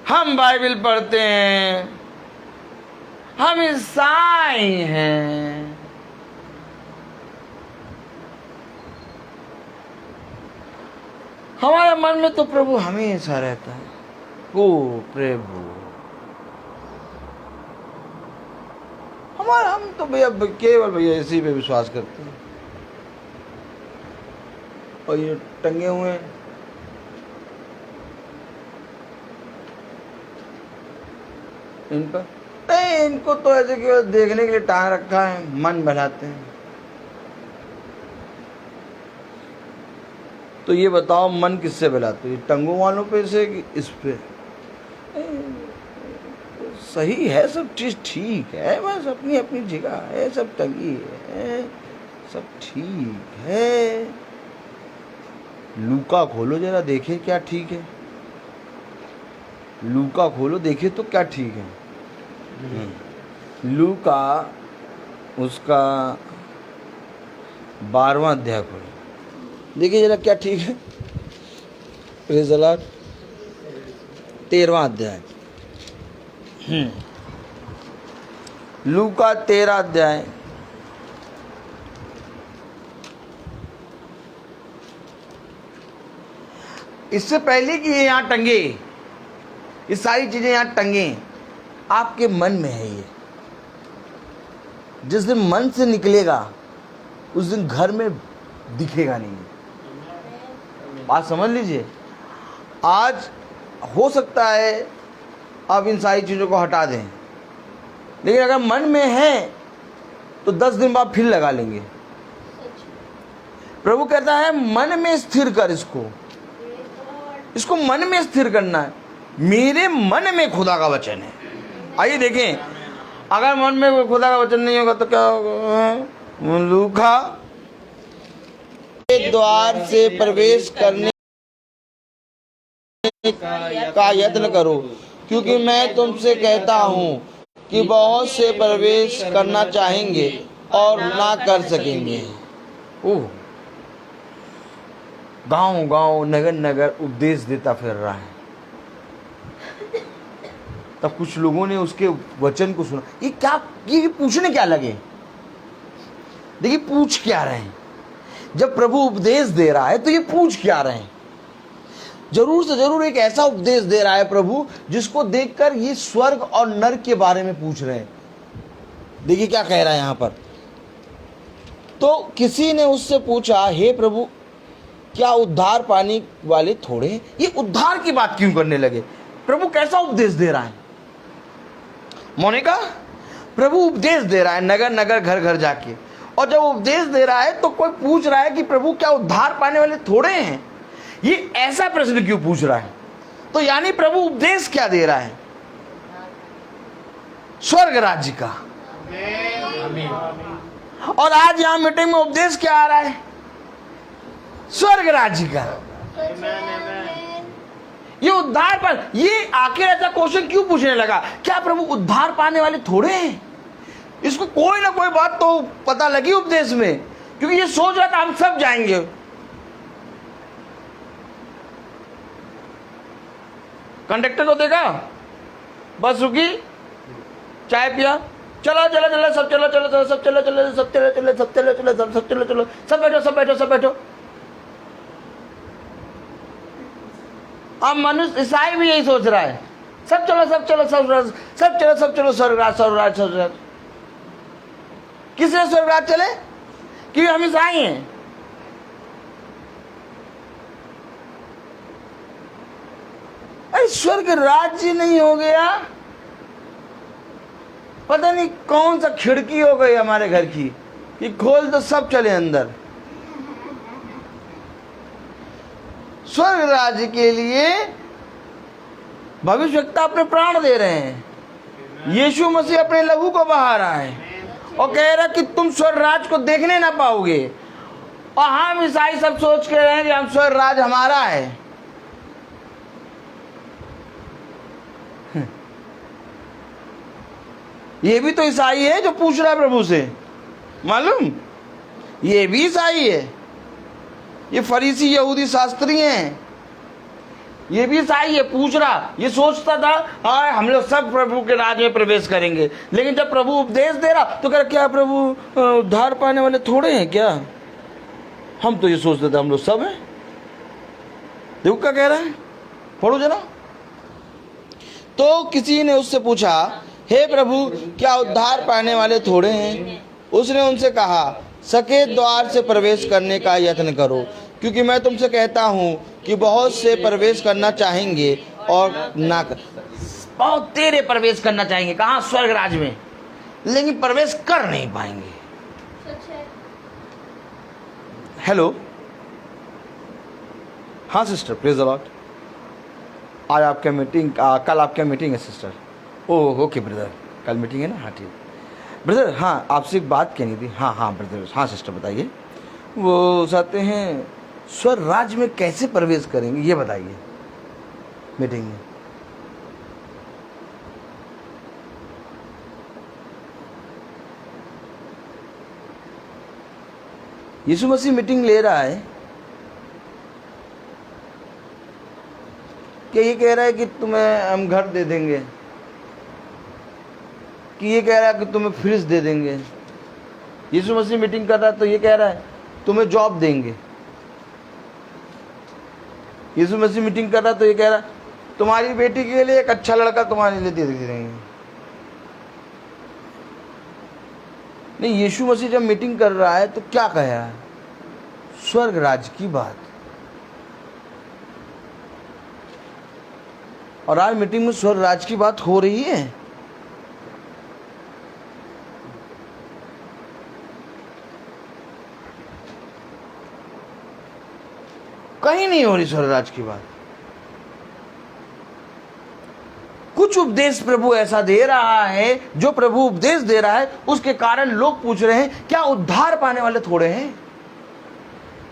Speaker 4: हम बाइबल पढ़ते हैं, हम ईसाई हैं, हमारे मन में तो प्रभु हमेशा रहता है। ओ प्रभु, हम तो भैया केवल भैया इसी पे विश्वास करते हैं। और ये टंगे हुए हैं, इन पर नहीं, इनको तो ऐसे केवल देखने के लिए टांग रखा है, मन बहलाते हैं। तो ये बताओ मन किससे बहलाते हैं? टंगों वालों पे से कि इस पे? सही है, सब चीज ठीक है, बस अपनी अपनी जगह है, सब टंगी है, सब ठीक है। लूका खोलो जरा, देखे क्या ठीक है। लूका खोलो, देखे तो क्या ठीक है। लूका उसका 12वां अध्याय खोलो, देखिए जरा क्या ठीक है। Praise the Lord. 13वां अध्याय, लूका 13 अध्याय। इससे पहले कि ये यहाँ टंगे, ये सारी चीजें यहाँ टंगे, आपके मन में है ये। जिस दिन मन से निकलेगा उस दिन घर में दिखेगा नहीं। बात समझ लीजिए। आज हो सकता है आप इन सारी चीज़ों को हटा दें, लेकिन अगर मन में है तो 10 दिन बाद फिर लगा लेंगे। प्रभु कहता है मन में स्थिर कर, इसको मन में स्थिर करना है। मेरे मन में खुदा का वचन है। आइए देखें, अगर मन में खुदा का वचन नहीं होगा तो क्या होगा? लूका के द्वार से प्रवेश करने का यत्न करो, क्योंकि मैं तुमसे कहता हूं कि बहुत से प्रवेश करना चाहेंगे और ना कर सकेंगे। ओह, गांव गांव नगर नगर उपदेश देता फिर रहा है। तब कुछ लोगों ने उसके वचन को सुना। ये पूछने क्या लगे? देखिए पूछ क्या रहे हैं। जब प्रभु उपदेश दे रहा है तो ये पूछ क्या रहे हैं? जरूर से जरूर एक ऐसा उपदेश दे रहा है प्रभु जिसको देखकर ये स्वर्ग और नरक के बारे में पूछ रहे हैं। देखिए क्या कह रहा है यहां पर। तो किसी ने उससे पूछा, हे प्रभु, क्या उद्धार पाने वाले थोड़े हैं? ये उद्धार की बात क्यों करने लगे? प्रभु कैसा उपदेश दे रहा है? मोनिका, प्रभु उपदेश दे रहा है नगर नगर घर घर जाके, और जब उपदेश दे रहा है तो कोई पूछ रहा है कि प्रभु क्या उद्धार पाने वाले थोड़े हैं? ये ऐसा प्रश्न क्यों पूछ रहा है? तो यानी प्रभु उपदेश क्या दे रहा है? स्वर्ग राज्य का। और आज यहां मीटिंग में उपदेश क्या आ रहा है? स्वर्ग राज्य का। ये उद्धार पर, ये आखिर ऐसा क्वेश्चन क्यों पूछने लगा? क्या प्रभु उद्धार पाने वाले थोड़े हैं? इसको कोई ना कोई बात तो पता लगी उपदेश में, क्योंकि ये सोच रहा था हम सब जाएंगे। कंडक्टर को देखा, बस रुकी, चाय पिया, चलो चलो चलो सब चलो चलो चलो सब चलो चलो सब चलो चलो सब चलो चलो सब चलो चलो सब बैठो सब बैठो सब बैठो। अब मनुष्य ईसाई भी यही सोच रहा है, सब चलो सब चलो सब सब चलो सब चलो स्वर्गराज स्वर्गराज स्वर्गराज। किसने स्वर्गराज चले? क्योंकि हम ईसाई हैं। अरे स्वर्ग राज्य नहीं हो गया, पता नहीं कौन सा खिड़की हो गई हमारे घर की कि खोल तो सब चले अंदर। स्वर्ग राज्य के लिए भविष्यवक्ता अपने प्राण दे रहे हैं। यीशु मसीह अपने लहू को बहा रहा है और कह रहा कि तुम स्वर्ग राज को देखने ना पाओगे। और हम ईसाई सब सोच के रहे हैं कि हम स्वर्ग राज हमारा है। ये भी तो ईसाई है जो पूछ रहा है प्रभु से, मालूम? ये भी ईसाई है, ये फरीसी यहूदी शास्त्री हैं, ये भी ईसाई है, पूछ रहा। ये सोचता था हाँ हम लोग सब प्रभु के राज में प्रवेश करेंगे, लेकिन जब प्रभु उपदेश दे रहा तो कह रहा क्या प्रभु उद्धार पाने वाले थोड़े हैं क्या? हम तो ये सोचते थे हम लोग सब हैं। देखो क्या कह रहा है, पढ़ो जरा। तो किसी ने उससे पूछा, हे प्रभु, क्या उद्धार पाने वाले थोड़े हैं? उसने उनसे कहा, सके द्वार से प्रवेश करने का यत्न करो, क्योंकि मैं तुमसे कहता हूं कि बहुत से प्रवेश करना चाहेंगे और ना कर। बहुत तेरे प्रवेश करना चाहेंगे, कहाँ? स्वर्ग राज में, लेकिन प्रवेश कर नहीं पाएंगे। हेलो, हाँ सिस्टर, प्रेज द लॉर्ड। आज आपका मीटिंग, कल आपका मीटिंग है सिस्टर? ओह ओके ब्रदर, कल मीटिंग है ना? हाँ ठीक ब्रदर। हाँ आपसे एक बात कहनी थी। हाँ हाँ ब्रदर, हाँ सिस्टर बताइए। वो चाहते हैं स्वर्ग राज्य में कैसे प्रवेश करेंगे ये बताइए मीटिंग में। यीशु मसीह मीटिंग ले रहा है कि ये कह रहा है कि तुम्हें हम घर दे देंगे, कि ये कह रहा है कि तुम्हें फ्रिज दे देंगे। यीशु मसीह मीटिंग कर रहा है तो ये कह रहा है तुम्हें जॉब देंगे। यीशु मसीह मीटिंग कर रहा है तो ये कह रहा है तुम्हारी बेटी के लिए एक अच्छा लड़का तुम्हारे लिए दे देंगे। नहीं, यीशु मसीह जब मीटिंग कर रहा है तो क्या कह रहा है? स्वर्ग राज्य की बात। और आज मीटिंग में स्वर्ग राज्य की बात हो रही है। कहीं नहीं हो रही स्वर्गराज की बात। कुछ उपदेश प्रभु ऐसा दे रहा है, जो प्रभु उपदेश दे रहा है उसके कारण लोग पूछ रहे हैं क्या उद्धार पाने वाले थोड़े हैं?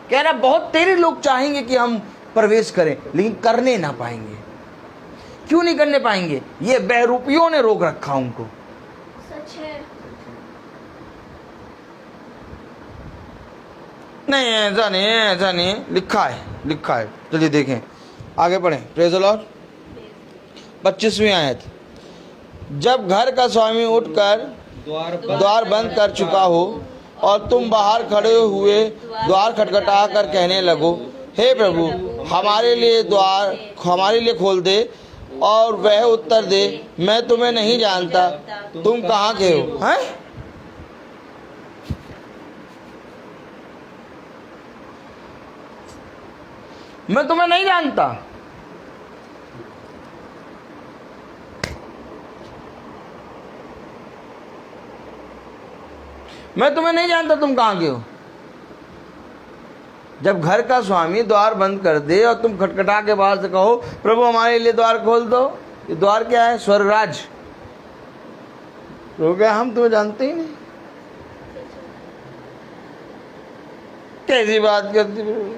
Speaker 4: कह रहा बहुत तेरे लोग चाहेंगे कि हम प्रवेश करें, लेकिन करने ना पाएंगे। क्यों नहीं करने पाएंगे? ये बहरूपियों ने रोक रखा उनको।
Speaker 3: सच है।
Speaker 4: नहीं ऐसा नहीं है, ऐसा नहीं है, लिखा है, लिखा है। चलिए देखें, आगे पढ़ें। Praise the Lord. 25वीं आयत। जब घर का स्वामी उठकर द्वार बंद कर चुका हो और तुम बाहर खड़े हुए द्वार खटखटा कर कहने लगो, हे प्रभु हमारे लिए खोल दे, और वह उत्तर दे, मैं तुम्हें नहीं जानता, तुम कहाँ के हो? हैं? मैं तुम्हें नहीं जानता। मैं तुम्हें नहीं जानता, तुम कहाँ के हो? जब घर का स्वामी द्वार बंद कर दे और तुम खटखटा के बाहर से कहो, प्रभु हमारे लिए द्वार खोल दो। ये द्वार क्या है? स्वर्गराज। तो क्या हम तुम्हें जानते ही नहीं? कैसी बात करती प्रभु?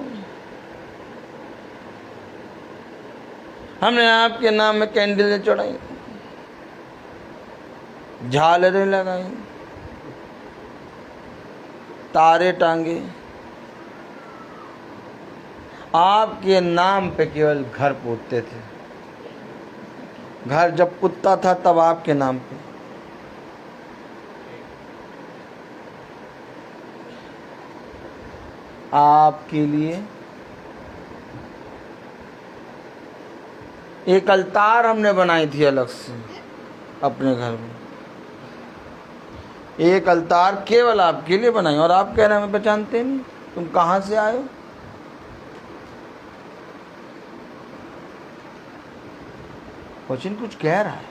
Speaker 4: हमने आपके नाम में कैंडलें चढ़ाई, झालरें लगाई, तारे टांगे, आपके नाम पे केवल घर पोतते थे। घर जब कुत्ता था तब आपके नाम पे। आपके लिए एक अलतार हमने बनाई थी अलग से अपने घर में। एक अलतार केवल आपके लिए बनाई, और आप कह रहे हैं हमें पहचानते नहीं, तुम कहाँ से आए हो? वचन कुछ कह रहा है।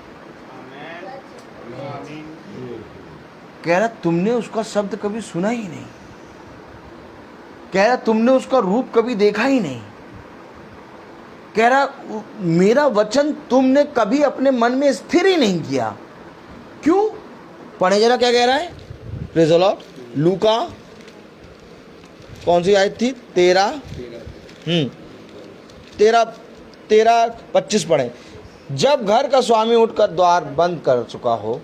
Speaker 4: कह रहा तुमने उसका शब्द कभी सुना ही नहीं। कह रहा तुमने उसका रूप कभी देखा ही नहीं। कह रहा मेरा वचन तुमने कभी अपने मन में स्थिर ही नहीं किया। क्यों? पढ़े जरा क्या कह रहा है। Praise the Lord. लूका कौन सी आयत थी? 13:25 पढ़े। जब घर का स्वामी उठकर द्वार बंद कर चुका हो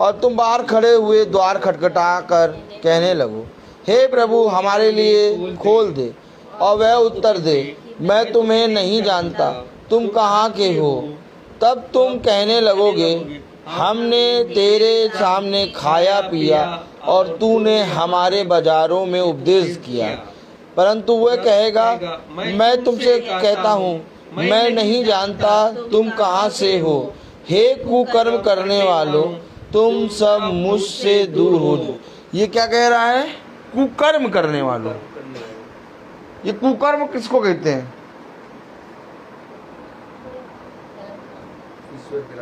Speaker 4: और तुम बाहर खड़े हुए द्वार खटखटा कर कहने लगो, हे प्रभु हमारे लिए खोल दे, और वह उत्तर दे, मैं तुम्हें नहीं जानता, तुम कहाँ के हो? तब तुम कहने लगोगे, हमने तेरे सामने खाया पिया और तूने हमारे बाजारों में उपदेश किया। परंतु वह कहेगा, मैं तुमसे कहता हूँ, मैं नहीं जानता, तुम कहाँ से हो? हे कुकर्म करने वालों, तुम सब मुझसे दूर हो जाओ। ये क्या कह रहा है? कुकर्म करने वालों। ये कुकर्म किसको कहते हैं?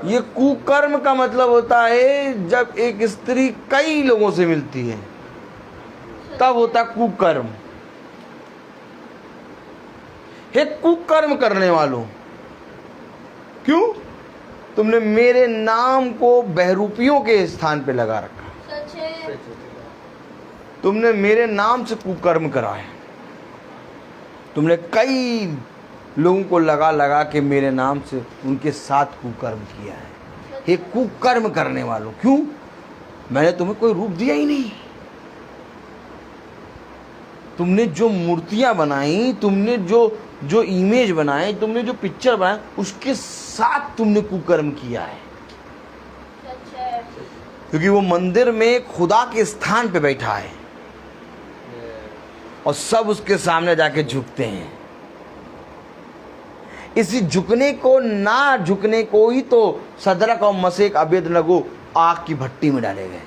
Speaker 4: ये कुकर्म का मतलब होता है जब एक स्त्री कई लोगों से मिलती है, तब होता कुकर्म। हे कुकर्म करने वालों, क्यों? तुमने मेरे नाम को बहरूपियों के स्थान पे लगा रखा।
Speaker 3: सच है।
Speaker 4: तुमने मेरे नाम से कुकर्म कराए। तुमने कई लोगों को लगा लगा के मेरे नाम से उनके साथ कुकर्म किया है। हे कुकर्म करने वालों, क्यों? मैंने तुम्हें कोई रूप दिया ही नहीं। तुमने जो मूर्तियां बनाई, तुमने जो इमेज बनाए, तुमने जो पिक्चर बनाए, उसके साथ तुमने कुकर्म किया है। क्योंकि वो मंदिर में खुदा के स्थान पे बैठा है और सब उसके सामने जाके झुकते हैं। इसी झुकने को ना झुकने को ही तो सदरक और मशेक अबेदनगो आग की भट्टी में डाले गए।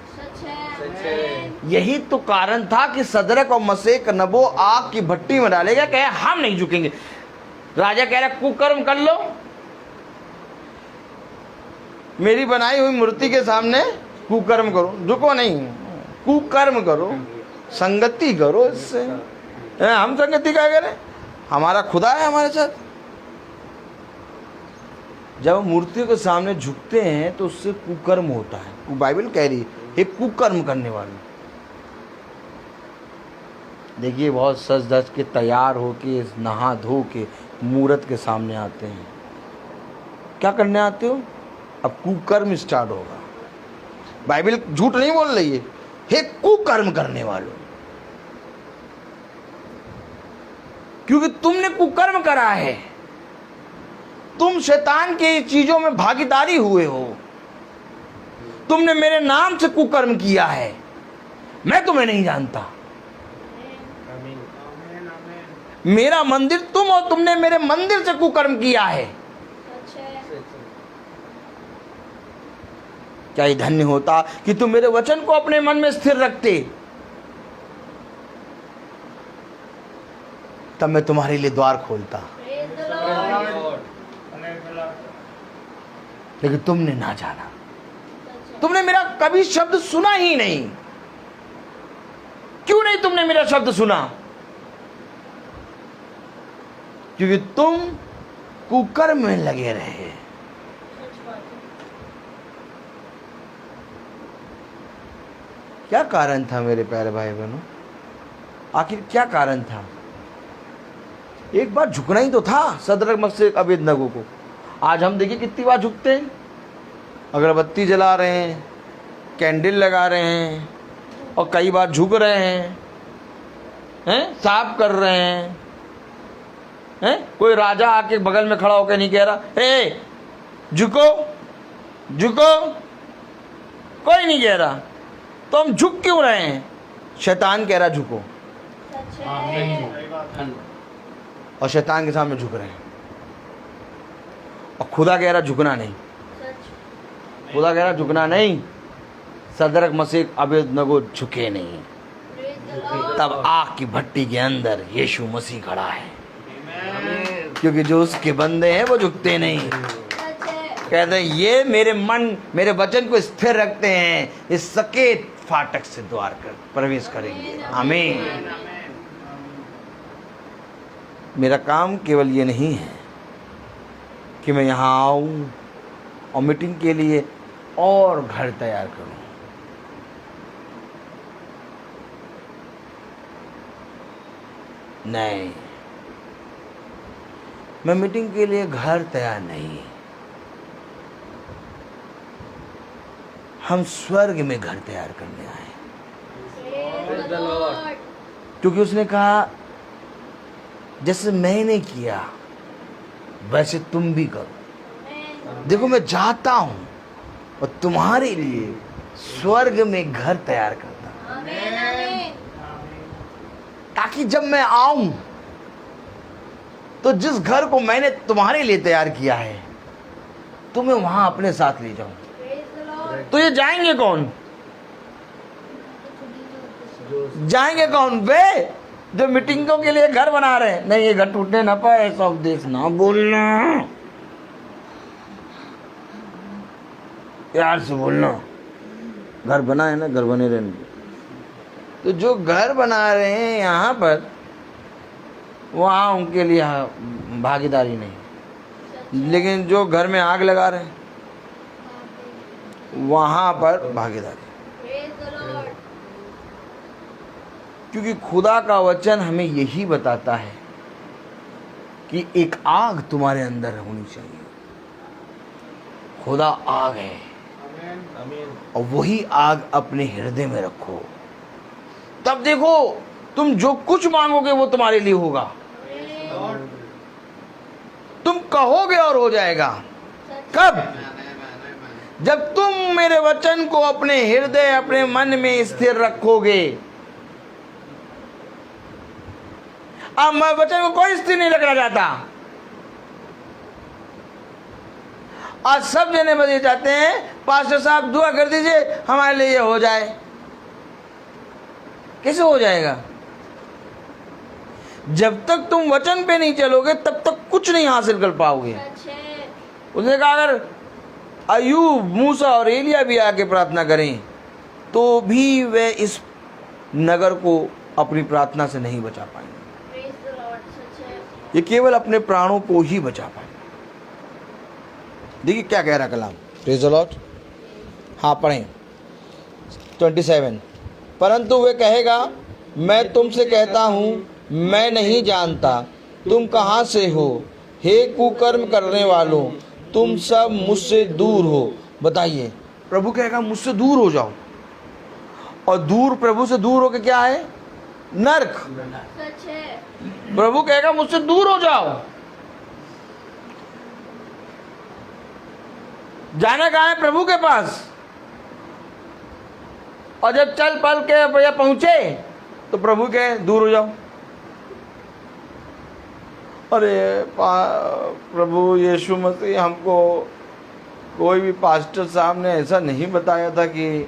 Speaker 4: यही तो कारण था कि सदरक और मशेक नबो आग की भट्टी में डाले गए। कहे हम नहीं झुकेंगे। राजा कह रहा कुकर्म कर लो, मेरी बनाई हुई मूर्ति के सामने कुकर्म करो, झुको नहीं, कुकर्म करो, संगति करो इससे। हम संगति क्या करें? हमारा खुदा है हमारे साथ। जब हम मूर्तियों के सामने झुकते हैं तो उससे कुकर्म होता है। वो बाइबल कह रही है ये कुकर्म करने वाले। देखिए बहुत सज धज के तैयार होके नहा धो के मूर्त के सामने आते हैं। क्या करने आते हो? अब कुकर्म स्टार्ट होगा। बाइबल झूठ नहीं बोल रही है, हे कुकर्म करने वालों, क्योंकि तुमने कुकर्म करा है। तुम शैतान की चीजों में भागीदारी हुए हो। तुमने मेरे नाम से कुकर्म किया है, मैं तुम्हें नहीं जानता। मेरा मंदिर तुम और तुमने मेरे मंदिर से कुकर्म किया है। क्या ये धन्य होता कि तुम मेरे वचन को अपने मन में स्थिर रखते, तब मैं तुम्हारे लिए द्वार खोलता। लेकिन तुमने ना जाना, तुमने मेरा कभी शब्द सुना ही नहीं। क्यों नहीं तुमने मेरा शब्द सुना? क्योंकि तुम कुकर्म में लगे रहे। क्या कारण था मेरे प्यारे भाई बहनों? आखिर क्या कारण था? एक बार झुकना ही तो था सदरक मकसद अबेदनगो को। आज हम देखिए कितनी बार झुकते हैं। अगरबत्ती जला रहे हैं, कैंडल लगा रहे हैं, और कई बार झुक रहे हैं, साफ कर रहे हैं। कोई राजा आके बगल में खड़ा होकर नहीं कह रहा ए झुको झुको, कोई नहीं कह रहा। तो हम झुक क्यों रहे हैं? शैतान कह रहा झुको, और शैतान के सामने झुक रहे हैं। और खुदा कह रहा झुकना नहीं, खुदा कह रहा झुकना नहीं। सदरक मसीह अबेदनगो झुके नहीं। तब आग की भट्टी के अंदर यीशु मसीह खड़ा है, क्योंकि जो उसके बंदे हैं वो झुकते नहीं। कहते हैं ये मेरे मन मेरे वचन को स्थिर रखते हैं, इस सकेत फाटक से द्वार कर प्रवेश करेंगे। आमीन। मेरा काम केवल ये नहीं है कि मैं यहाँ आऊँ और मीटिंग के लिए और घर तैयार करूँ। नहीं, मैं मीटिंग के लिए घर तैयार नहीं। हम स्वर्ग में घर तैयार करने आए। क्योंकि उसने कहा जैसे मैंने किया वैसे तुम भी करो। देखो मैं जाता हूं और तुम्हारे लिए स्वर्ग में घर तैयार करता हूं, ताकि जब मैं आऊं तो जिस घर को मैंने तुम्हारे लिए तैयार किया है तुम्हें वहां अपने साथ ले जाऊं। तो ये जाएंगे कौन? जाएंगे कौन? वे जो मीटिंगों के लिए घर बना रहे हैं। नहीं, ये घर टूटने ना पाए, ऐसा उपदेश ना बोलना, प्यार से बोलना। घर बना है ना, घर बने रहने। तो जो घर बना रहे हैं यहाँ पर, वहाँ उनके लिए भागीदारी नहीं। लेकिन जो घर में आग लगा रहे हैं वहाँ पर भागीदारी। क्योंकि खुदा का वचन हमें यही बताता है कि एक आग तुम्हारे अंदर होनी चाहिए। खुदा आग है, और वही आग अपने हृदय में रखो। तब देखो तुम जो कुछ मांगोगे वो तुम्हारे लिए होगा। तुम कहोगे और हो जाएगा। कब? जब तुम मेरे वचन को अपने हृदय अपने मन में स्थिर रखोगे। अब मैं वचन को कोई स्थिर नहीं रखना चाहता। आज सब जने बजे जाते हैं पास्टर साहब दुआ कर दीजिए हमारे लिए ये हो जाए। कैसे हो जाएगा? जब तक तुम वचन पे नहीं चलोगे तब तक कुछ नहीं हासिल कर पाओगे। उसने कहा अगर अय्यूब, मूसा और एलिया भी आके प्रार्थना करें तो भी वे इस नगर को अपनी प्रार्थना से नहीं बचा पाएंगे। ये केवल अपने प्राणों को ही बचा पाए। देखिए क्या कह रहा कलाम, प्रेज़ द लॉर्ड। हाँ पढ़ें 27। परंतु वे कहेगा, मैं तुमसे कहता हूँ मैं नहीं जानता, तुम कहाँ से हो, हे कुकर्म करने वालों, तुम सब मुझसे दूर हो। बताइए, प्रभु कहेगा मुझसे दूर हो जाओ, और दूर प्रभु से दूर होके क्या है? नरक। प्रभु कहेगा मुझसे दूर हो जाओ। जाना कहाँ है? प्रभु के पास। और जब चल पल के भैया पहुंचे तो प्रभु के दूर हो जाओ। अरे प्रभु यीशु मसीह, हमको कोई भी पास्टर साहब ने ऐसा नहीं बताया था कि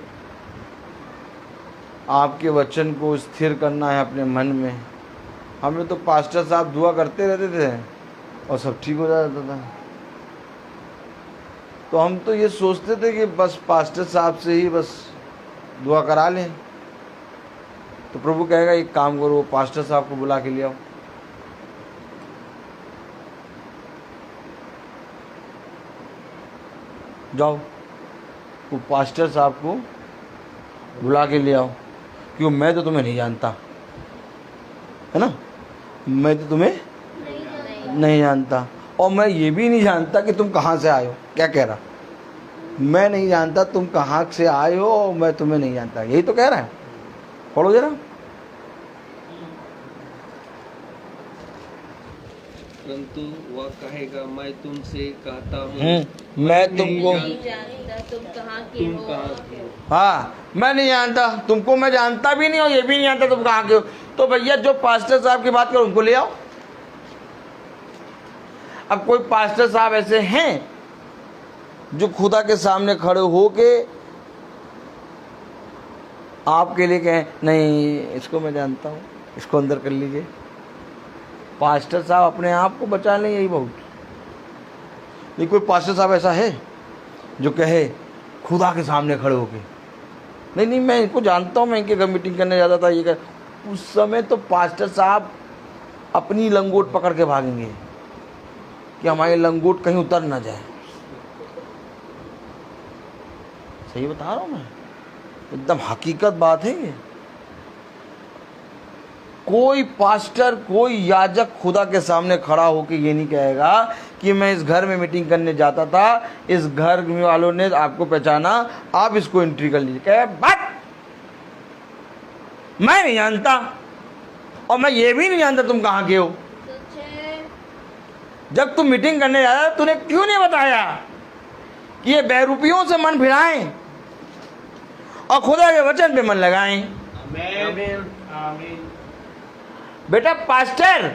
Speaker 4: आपके वचन को स्थिर करना है अपने मन में। हमें तो पास्टर साहब दुआ करते रहते थे और सब ठीक हो जाता था। तो हम तो ये सोचते थे कि बस पास्टर साहब से ही बस दुआ करा लें। तो प्रभु कहेगा एक काम करो, पास्टर साहब को बुला के ले आओ। जाओ वो पास्टर साहब को बुला के ले आओ, क्यों? मैं तो तुम्हें नहीं जानता, है ना? मैं तो तुम्हें नहीं जानता, और मैं ये भी नहीं जानता कि तुम कहाँ से आए हो। क्या कह रहा? मैं नहीं जानता तुम कहाँ से आए हो, और मैं तुम्हें नहीं जानता। यही तो कह रहा है। पढ़ो जरा।
Speaker 5: परंतु वह कहेगा, मैं तुमसे कहता हूँ
Speaker 4: मैं तुमको
Speaker 2: नहीं जानता तुम कहाँ के
Speaker 5: तुम
Speaker 2: हो।
Speaker 5: कहाँ के हो।
Speaker 4: हाँ, मैं नहीं जानता तुमको, मैं जानता भी नहीं और ये भी नहीं जानता तुम कहाँ के हो। तो भैया जो पास्टर साहब की बात करो उनको ले आओ। अब कोई पास्टर साहब ऐसे हैं जो खुदा के सामने खड़े होके आपके लिए कहें, नहीं इसको मैं जानता हूँ, इसको अंदर कर लीजिए। पास्टर साहब अपने आप को बचा लें, यही बहुत। नहीं कोई पास्टर साहब ऐसा है जो कहे खुदा के सामने खड़े होके, नहीं नहीं मैं इनको जानता हूँ, मैं इनके घर मीटिंग करने जाता था, ये कर। उस समय तो पास्टर साहब अपनी लंगोट पकड़ के भागेंगे कि हमारी लंगोट कहीं उतर ना जाए। सही बता रहा हूँ मैं, एकदम हकीकत बात है ये। कोई पास्टर, कोई याजक खुदा के सामने खड़ा होकर ये नहीं कहेगा कि मैं इस घर में मीटिंग करने जाता था, इस घर वालों ने आपको पहचाना, आप इसको एंट्री कर लीजिए। कहे बात मैं नहीं जानता, और मैं ये भी नहीं जानता तुम कहाँ के हो। जब तुम मीटिंग करने जा रहा तूने क्यों नहीं बताया कि ये बेरूपियों से मन भिड़ाएं और खुदा के वचन पे मन लगाएं। बेटा पास्टर,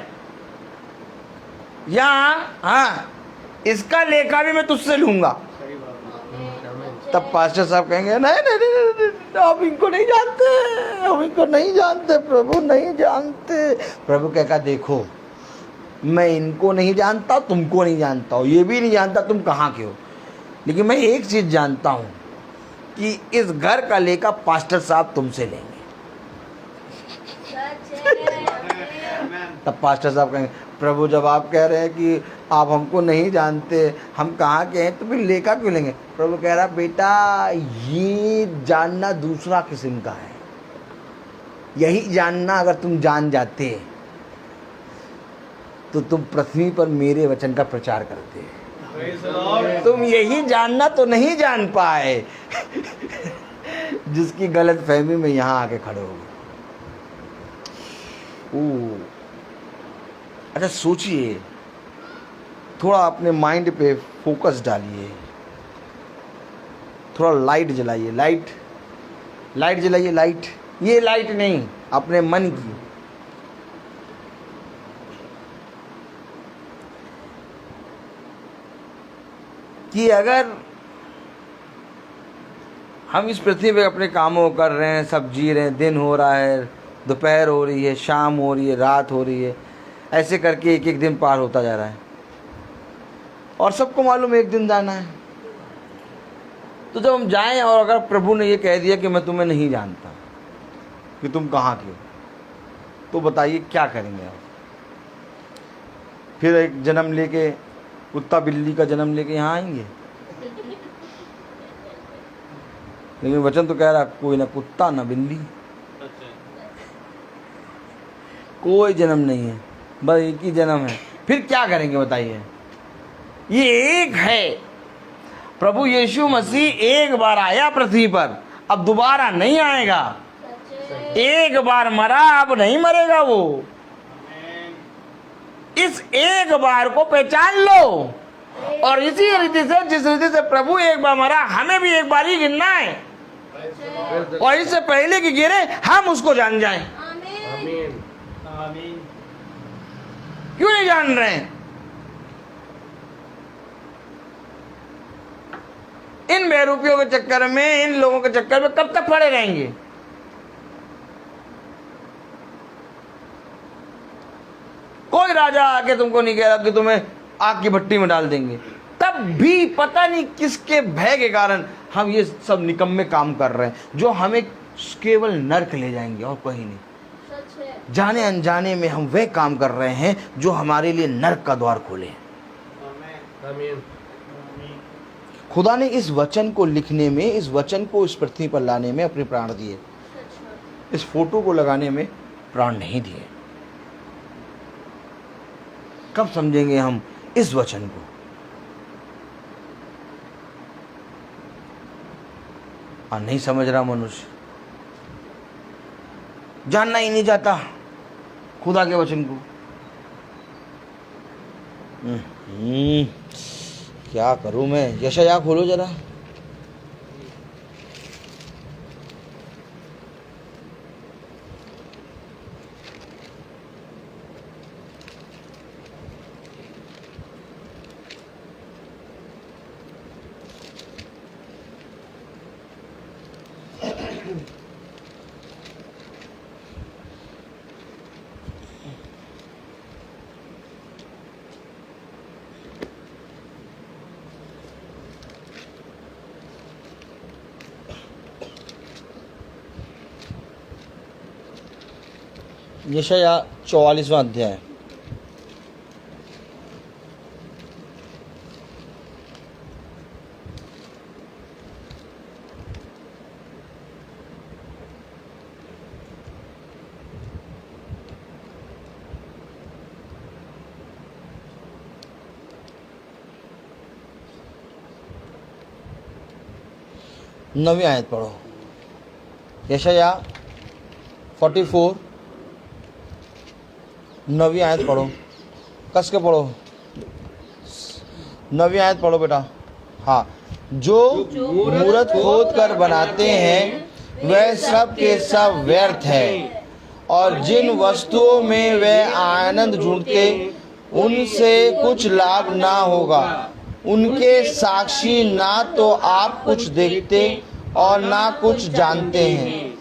Speaker 4: यहाँ हाँ इसका लेखा भी मैं तुझसे लूंगा। तब पास्टर साहब कहेंगे, नहीं नहीं नहीं, नहीं आप इनको नहीं जानते, हम इनको नहीं जानते, प्रभु नहीं जानते। प्रभु कहेगा, देखो मैं इनको नहीं जानता, तुमको नहीं जानता हूँ, ये भी नहीं जानता तुम कहाँ के हो, लेकिन मैं एक चीज़ जानता हूँ कि इस घर का लेखा पास्टर साहब तुमसे लेंगे। तब पास्टर साहब कहेंगे, प्रभु जब आप कह रहे हैं कि आप हमको नहीं जानते, हम कहाँ के हैं, तो फिर लेखा क्यों लेंगे? प्रभु कह रहा, बेटा ये जानना दूसरा किस्म का है। यही जानना अगर तुम जान जाते तो तुम पृथ्वी पर मेरे वचन का प्रचार करते। तुम यही जानना तो नहीं जान पाए जिसकी गलत फहमी में यहाँ आके खड़े हो गए। अच्छा सोचिए, थोड़ा अपने माइंड पे फोकस डालिए, थोड़ा लाइट जलाइए, लाइट जलाइए, लाइट, ये लाइट नहीं अपने मन की। कि अगर हम इस पृथ्वी पे अपने कामों कर रहे हैं, सब जी रहे हैं, दिन हो रहा है, दोपहर हो रही है, शाम हो रही है, रात हो रही है, ऐसे करके एक एक दिन पार होता जा रहा है, और सबको मालूम है एक दिन जाना है। तो जब हम जाएं और अगर प्रभु ने ये कह दिया कि मैं तुम्हें नहीं जानता कि तुम कहाँ के हो, तो बताइए क्या करेंगे आप? फिर एक जन्म लेके कुत्ता बिल्ली का जन्म लेके यहाँ आएंगे। लेकिन वचन तो कह रहा कोई ना कुत्ता ना बिल्ली, कोई जन्म नहीं है, बस एक ही जन्म है। फिर क्या करेंगे बताइए? ये एक है। प्रभु यीशु मसीह एक बार आया पृथ्वी पर, अब दोबारा नहीं आएगा। एक बार मरा, अब नहीं मरेगा वो। इस एक बार को पहचान लो, और इसी रीति से, जिस रीति से प्रभु एक बार मरा, हमें भी एक बार ही गिरना है, और इससे पहले कि गिरे हम उसको जान जाएं। क्यों नहीं जान रहे हैं? इन बेरूपियों के चक्कर में, इन लोगों के चक्कर में कब तक पड़े रहेंगे? कोई राजा आके तुमको नहीं कह रहा कि तुम्हें आग की भट्टी में डाल देंगे, तब भी पता नहीं किसके भय के कारण हम ये सब निकम्मे काम कर रहे हैं, जो हमें केवल नर्क ले जाएंगे और कहीं नहीं। जाने अनजाने में हम वह काम कर रहे हैं जो हमारे लिए नर्क का द्वार खोले। खुदा ने इस वचन को लिखने में, इस वचन को इस पृथ्वी पर लाने में अपने प्राण दिए, इस फोटो को लगाने में प्राण नहीं दिए। कब समझेंगे हम इस वचन को? नहीं समझ रहा मनुष्य, जानना ही नहीं चाहता खुदा के वचन को। क्या करूं मैं? यशायाह खोलो जरा। यशायाह 44वां अध्याय। नवीं आयत पढ़ो। यशायाह 44 नवीं आयत पढ़ो, कस के पढ़ो। नवीं आयत पढ़ो बेटा। हाँ, जो मूर्त खोद कर बनाते हैं वह सब के सब व्यर्थ है, और जिन वस्तुओं में वे आनंद ढूंढते उनसे कुछ लाभ ना होगा। उनके साक्षी ना तो आप कुछ देखते और ना कुछ जानते हैं,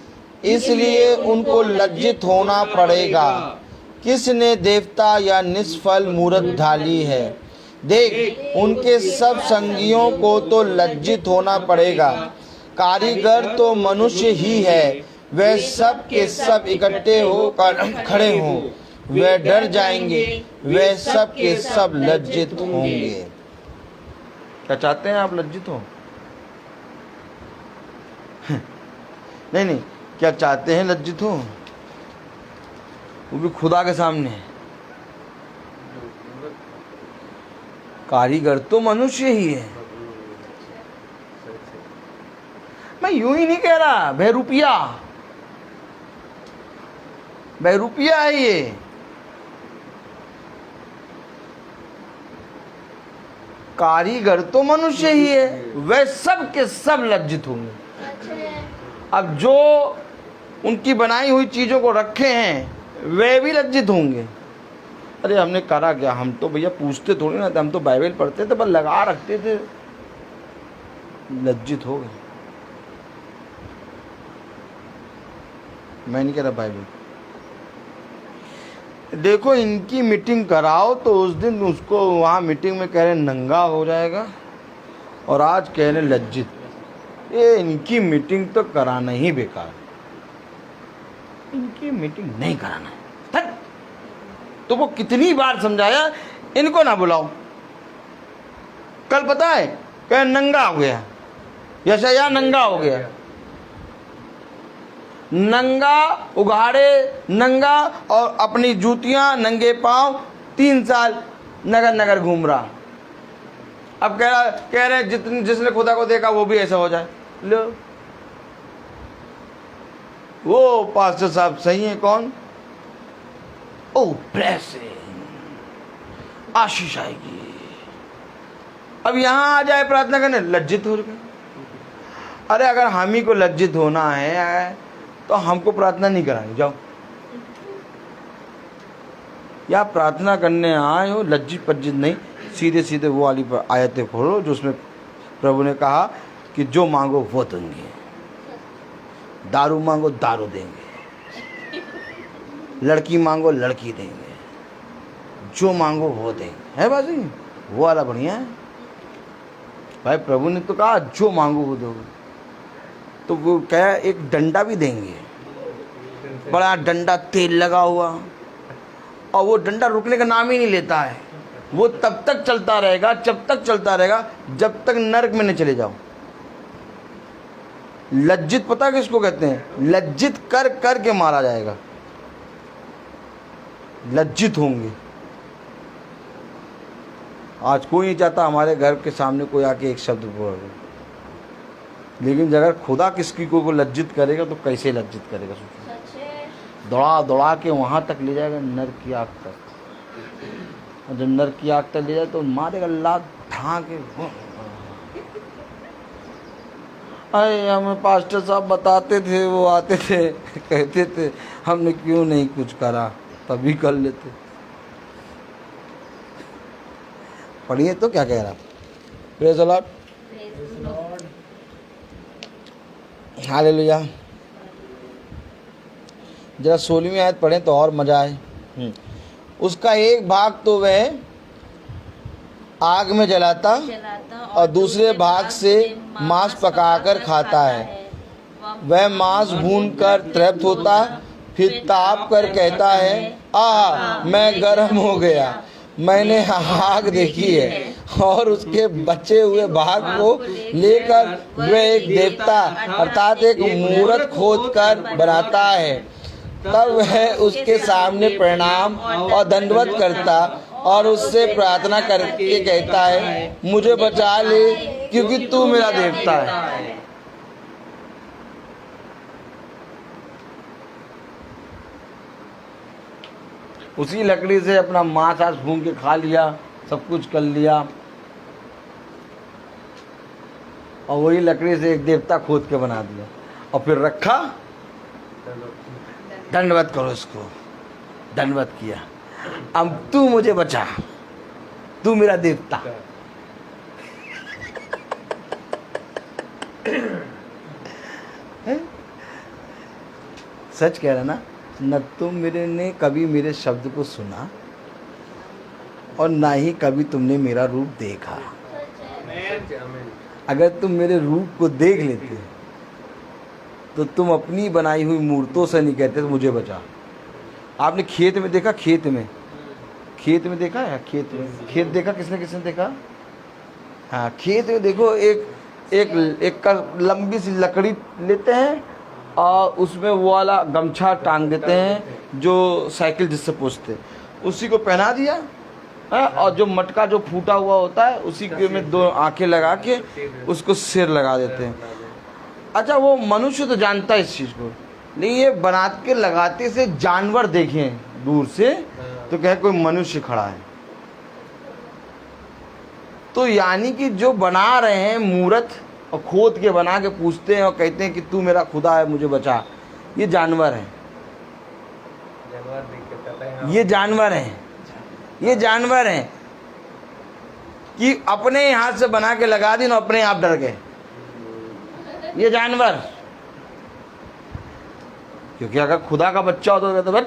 Speaker 4: इसलिए उनको लज्जित होना पड़ेगा। किसने देवता या निष्फल मूरत ढाली है? देख, उनके सब संगियों को तो लज्जित होना पड़ेगा। कारीगर तो मनुष्य ही है, वे सब के सब इकट्ठे होकर खड़े हों, वे डर जाएंगे, वे सब के सब लज्जित होंगे। क्या चाहते हैं आप लज्जित हो? नहीं, क्या चाहते हैं लज्जित हो? वो भी खुदा के सामने। कारीगर तो मनुष्य ही है। मैं यूं ही नहीं कह रहा, बहरूपिया है ये। कारीगर तो मनुष्य ही है, वे सब के सब लज्जित होंगे। अब जो उनकी बनाई हुई चीजों को रखे हैं वे भी लज्जित होंगे। अरे हमने करा क्या? हम तो भैया पूछते थोड़ी ना थे, हम तो बाइबल पढ़ते थे, बस लगा रखते थे। लज्जित हो गए। मैं नहीं कह रहा बाइबल। देखो, इनकी मीटिंग कराओ तो उस दिन उसको वहाँ मीटिंग में कह रहे नंगा हो जाएगा, और आज कह रहे लज्जित। ये इनकी मीटिंग तो कराना ही बेकार, इनकी मीटिंग नहीं कराना है। तो वो कितनी बार समझाया इनको ना बुलाओ। कल पता है कह नंगा हो गया, यशायाह नंगा हो गया, नंगा, उघाड़े नंगा, और अपनी जूतियां नंगे पांव 3 साल नगर नगर घूम रहा। अब कह रहे जिसने खुदा को देखा वो भी ऐसा हो जाए। लो, वो पास्टर साहब सही है। कौन? ओ ब्लेसिंग, आशीष आएगी। अब यहां आ जाए प्रार्थना करने, लज्जित हो गए। अरे अगर हम ही को लज्जित होना है तो हमको प्रार्थना नहीं करानी। जाओ, या प्रार्थना करने आए हो लज्जित पज्जित नहीं, सीधे सीधे वो वाली आयतें खोलो जो उसमें प्रभु ने कहा कि जो मांगो वो देंगे, दारू मांगो दारू देंगे, लड़की मांगो लड़की देंगे, जो मांगो वो देंगे। है बाजी, वो वाला बढ़िया है भाई। प्रभु ने तो कहा जो मांगो वो दोगे। तो वो क्या, एक डंडा भी देंगे, बड़ा डंडा, तेल लगा हुआ, और वो डंडा रुकने का नाम ही नहीं लेता है। वो तब तक चलता रहेगा, जब तक चलता रहेगा जब तक नरक में न चले जाओ। लज्जित पता किसको कहते हैं? लज्जित कर कर के मारा जाएगा, लज्जित होंगे। आज कोई नहीं चाहता हमारे घर के सामने कोई आके एक शब्द बोले, लेकिन अगर खुदा किसी को लज्जित करेगा तो कैसे लज्जित करेगा? सोचो, दौड़ा दौड़ा के वहां तक ले जाएगा, नरक की आग तक। और जब नरक की आग तक ले जाए तो मारेगा लात ढा के। अरे हमें पास्टर साहब बताते थे, वो आते थे कहते थे, हमने क्यों नहीं कुछ करा, तभी कर लेते। पढ़िए तो क्या कह रहा। Praise the Lord, hallelujah. जरा 16वीं आयत पढ़ें तो और मजा आए। उसका एक भाग तो वह आग में जलाता और दूसरे भाग से मांस पकाकर खाता है। वह मांस भूनकर तृप्त होता, फिर ताप कर कहता है, आह मैं गर्म हो गया। मैंने आग देखी है, और उसके बचे हुए भाग को लेकर वह एक देवता अर्थात एक मूरत खोद कर बनाता है। तब वह उसके सामने प्रणाम और दंडवत करता और उससे प्रार्थना करके कहता है, मुझे बचा ले क्योंकि तू मेरा देवता है। उसी लकड़ी से अपना मांस आस भून के खा लिया, सब कुछ कर लिया, और वही लकड़ी से एक देवता खोद के बना दिया, और फिर रखा, दंडवत करो इसको, दंडवत किया। अब तू मुझे बचा, तू मेरा देवता। सच कह रहा ना, न तुम मेरे ने कभी मेरे शब्द को सुना और ना ही कभी तुमने मेरा रूप देखा। अगर तुम मेरे रूप को देख लेते तो तुम अपनी बनाई हुई मूर्तों से नहीं कहते तो मुझे बचा। आपने खेत में देखा, खेत में देखा है, खेत देखा, किसने देखा? हाँ, खेत में देखो, एक का लंबी सी लकड़ी लेते हैं और उसमें वो वाला गमछा टांग देते हैं जो साइकिल जिससे पूछते, उसी को पहना दिया है, और जो मटका जो फूटा हुआ होता है उसी के में 2 आंखें लगा के उसको सिर लगा देते हैं। अच्छा, वो मनुष्य तो जानता है इस चीज़ को, लेकिन ये बना के लगाते से जानवर देखें दूर से तो कहे कोई मनुष्य खड़ा है। तो यानी कि जो बना रहे हैं मूर्त और खोद के बना के पूछते हैं और कहते हैं कि तू मेरा खुदा है, मुझे बचा, ये जानवर हैं, ये जानवर हैं, ये जानवर हैं कि अपने हाथ से बना के लगा दी ना, अपने आप डर गए ये जानवर। क्योंकि अगर खुदा का बच्चा होता तो बस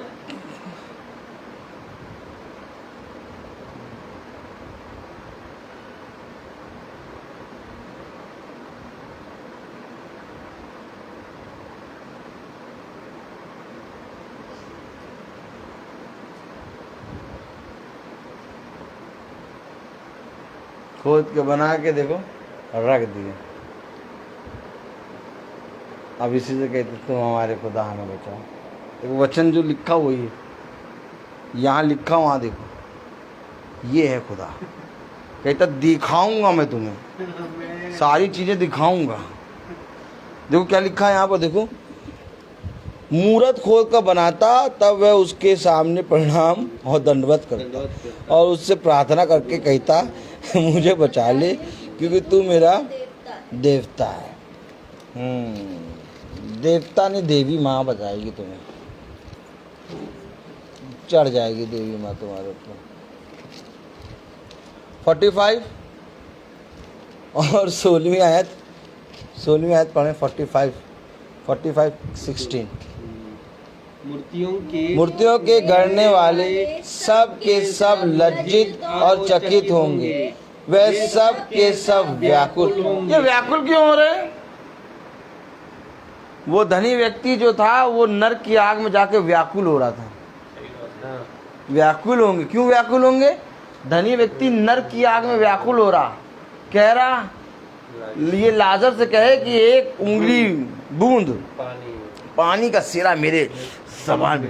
Speaker 4: खोद के बना के देखो रख दिए। अब इसी से कहते तुम हमारे खुदा हमें बचाओ। देखो वचन जो लिखा वही है, यहाँ लिखा वहाँ देखो, ये है खुदा। कहता दिखाऊंगा मैं तुम्हें, सारी चीज़ें दिखाऊंगा। देखो क्या लिखा है यहाँ पर, देखो मूरत खोद का बनाता, तब वह उसके सामने प्रणाम और दंडवत करता और उससे प्रार्थना करके कहता मुझे बचा ले क्योंकि तू मेरा देवता है। देवता ने देवी माँ बचाएगी तुम्हें, चढ़ जाएगी देवी माँ तुम्हारे ऊपर। 45 और 16वीं आयत पढ़ें। 45:16 मूर्तियों के गढ़ने वाले सब के सब लज्जित और चकित होंगे, वे सब के सब व्याकुल। ये व्याकुल क्यों हो रहे हैं? वो धनी व्यक्ति जो था वो नरक की आग में जाके व्याकुल हो रहा था। व्याकुल होंगे, क्यों व्याकुल होंगे? धनी व्यक्ति नरक की आग में व्याकुल हो रहा, कह रहा ये लाजर से कहे कि एक उंगली बूंद पानी का सिरा मेरे समान।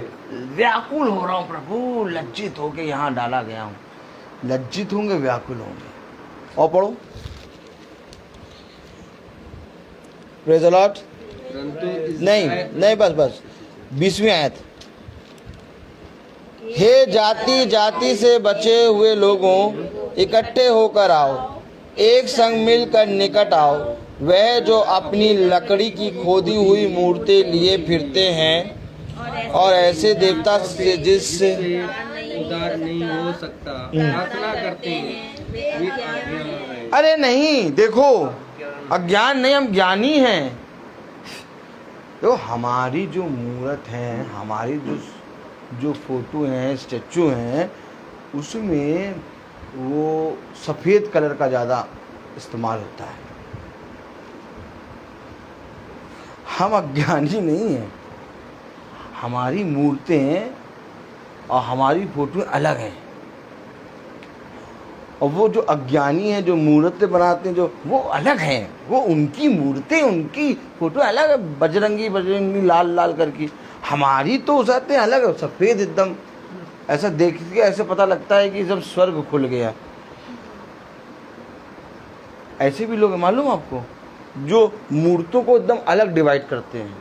Speaker 4: व्याकुल हो रहा हूँ प्रभु, लज्जित होके यहाँ डाला गया हूँ। लज्जित होंगे, व्याकुल होंगे। और पढ़ो, प्रेज़ द लॉर्ड। नहीं बस 20वीं आयत। हे जाति जाति से बचे हुए लोगों, इकट्ठे होकर आओ, एक संग मिलकर निकट आओ। वह जो अपनी लकड़ी की खोदी हुई मूर्तें लिए फिरते हैं और ऐसे देवता से जिससे
Speaker 5: उद्धार नहीं हो सकता प्रार्थना करते हैं, वे अज्ञान हैं।
Speaker 4: अरे नहीं, देखो अज्ञान नहीं, हम ज्ञानी हैं। तो हमारी जो मूर्त है, हमारी जो फोटो हैं, स्टैचू हैं, उसमें वो सफ़ेद कलर का ज़्यादा इस्तेमाल होता है। हम अज्ञानी नहीं हैं, हमारी मूर्तें और हमारी फोटो अलग हैं। और वो जो अज्ञानी हैं, जो मूर्तें बनाते हैं, जो वो अलग हैं, वो उनकी मूर्तें, उनकी फोटो अलग है, बजरंगी लाल लाल करके। हमारी तो हो जाते हैं अलग, सफ़ेद एकदम, ऐसा देख के ऐसे पता लगता है कि जब स्वर्ग खुल गया। ऐसे भी लोग हैं मालूम आपको, जो मूर्तों को एकदम अलग डिवाइड करते हैं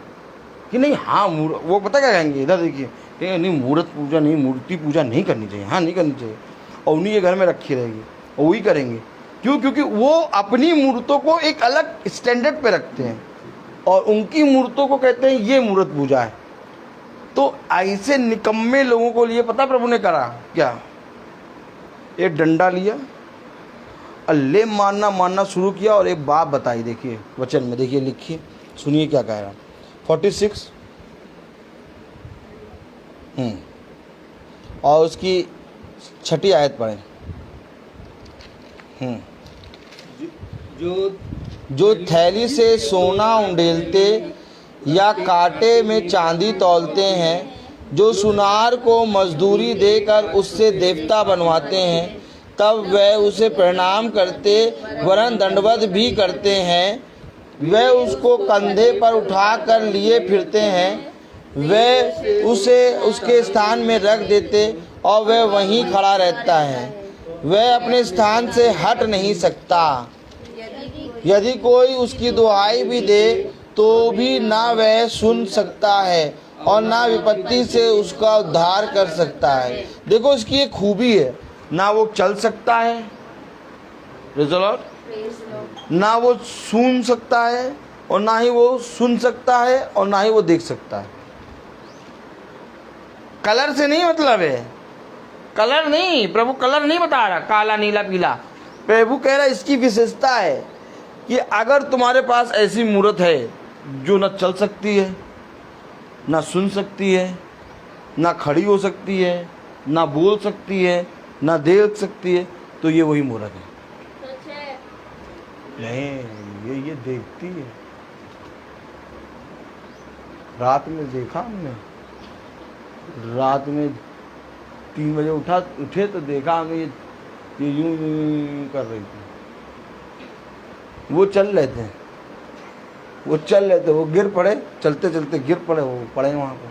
Speaker 4: कि नहीं, हाँ वो पता क्या कहेंगे, इधर देखिए, नहीं मूर्त पूजा नहीं, मूर्ति पूजा नहीं करनी चाहिए, हाँ नहीं करनी चाहिए, और उन्हीं के घर में रखी रहेगी और वही करेंगे। क्यों? क्योंकि वो अपनी मूर्तों को एक अलग स्टैंडर्ड पे रखते हैं और उनकी मूर्तों को कहते हैं ये मूर्त पूजा है। तो ऐसे निकम्मे लोगों को लिए पता प्रभु ने करा क्या, एक डंडा लिया और ले मारना शुरू किया और एक बात बताई। देखिए वचन में, देखिए लिखिए, सुनिए क्या कह रहा। 46 और उसकी 6ठी आयत पढ़ें। जो थैली से सोना उंडेलते या कांटे में चांदी तौलते हैं, जो सुनार को मजदूरी देकर उससे देवता बनवाते हैं, तब वह उसे प्रणाम करते वरन दंडवत भी करते हैं। वह उसको कंधे पर उठाकर लिए फिरते हैं, वह उसे उसके स्थान में रख देते और वह वहीं खड़ा रहता है, वह अपने स्थान से हट नहीं सकता। यदि कोई उसकी दुहाई भी दे तो भी ना वह सुन सकता है और ना विपत्ति से उसका उद्धार कर सकता है। देखो इसकी एक खूबी है, ना वो चल सकता है, ना वो सुन सकता है, और ना ही वो सुन सकता है और ना ही वो देख सकता है। कलर से नहीं मतलब है, कलर नहीं, प्रभु कलर नहीं बता रहा, काला नीला पीला। प्रभु कह रहा इसकी विशेषता है कि अगर तुम्हारे पास ऐसी मूर्त है जो न चल सकती है, ना सुन सकती है, ना खड़ी हो सकती है, ना बोल सकती है, ना देख सकती है, तो ये वही मूर्त है। नहीं, ये देखती है। रात में देखा हमने, रात में 3 बजे उठे तो देखा हमें ये यूं कर रही थी। वो चल रहे थे, वो गिर पड़े, चलते चलते गिर पड़े, वो पड़े वहाँ पर।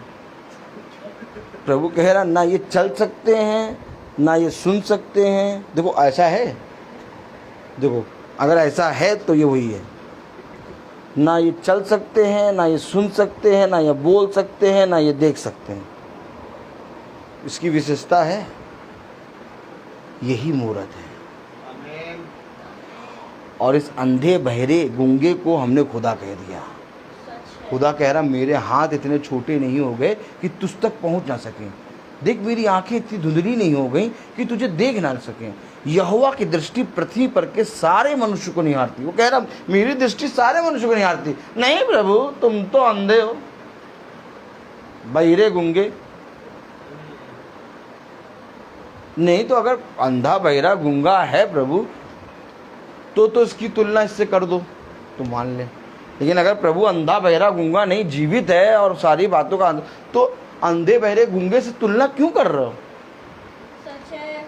Speaker 4: प्रभु कह रहा ना ये चल सकते हैं ना ये सुन सकते हैं। देखो ऐसा है, देखो अगर ऐसा है तो ये वही है। ना ये चल सकते हैं, ना ये सुन सकते हैं, ना ये बोल सकते हैं, ना ये देख सकते हैं। इसकी विशेषता है, यही मूरत है। और इस अंधे बहरे गूंगे को हमने खुदा कह दिया। खुदा कह रहा मेरे हाथ इतने छोटे नहीं हो गए कि तुझ तक पहुंच ना सकें। देख मेरी आंखें इतनी धुंधली नहीं हो गई कि तुझे देख ना सकें। यहोवा की दृष्टि पृथ्वी पर के सारे मनुष्य को निहारती। वो कह रहा मेरी दृष्टि सारे मनुष्य को निहारती। नहीं प्रभु, तुम तो अंधे हो, बहिरे गूंगे। नहीं तो अगर अंधा बहिरा गूंगा है प्रभु तो इसकी तुलना इससे कर दो तो मान ले। लेकिन अगर प्रभु अंधा बहरा गूंगा नहीं, जीवित है और सारी बातों का, तो अंधे बहरे गूंगे से तुलना क्यों कर रहे हो?
Speaker 3: सच है।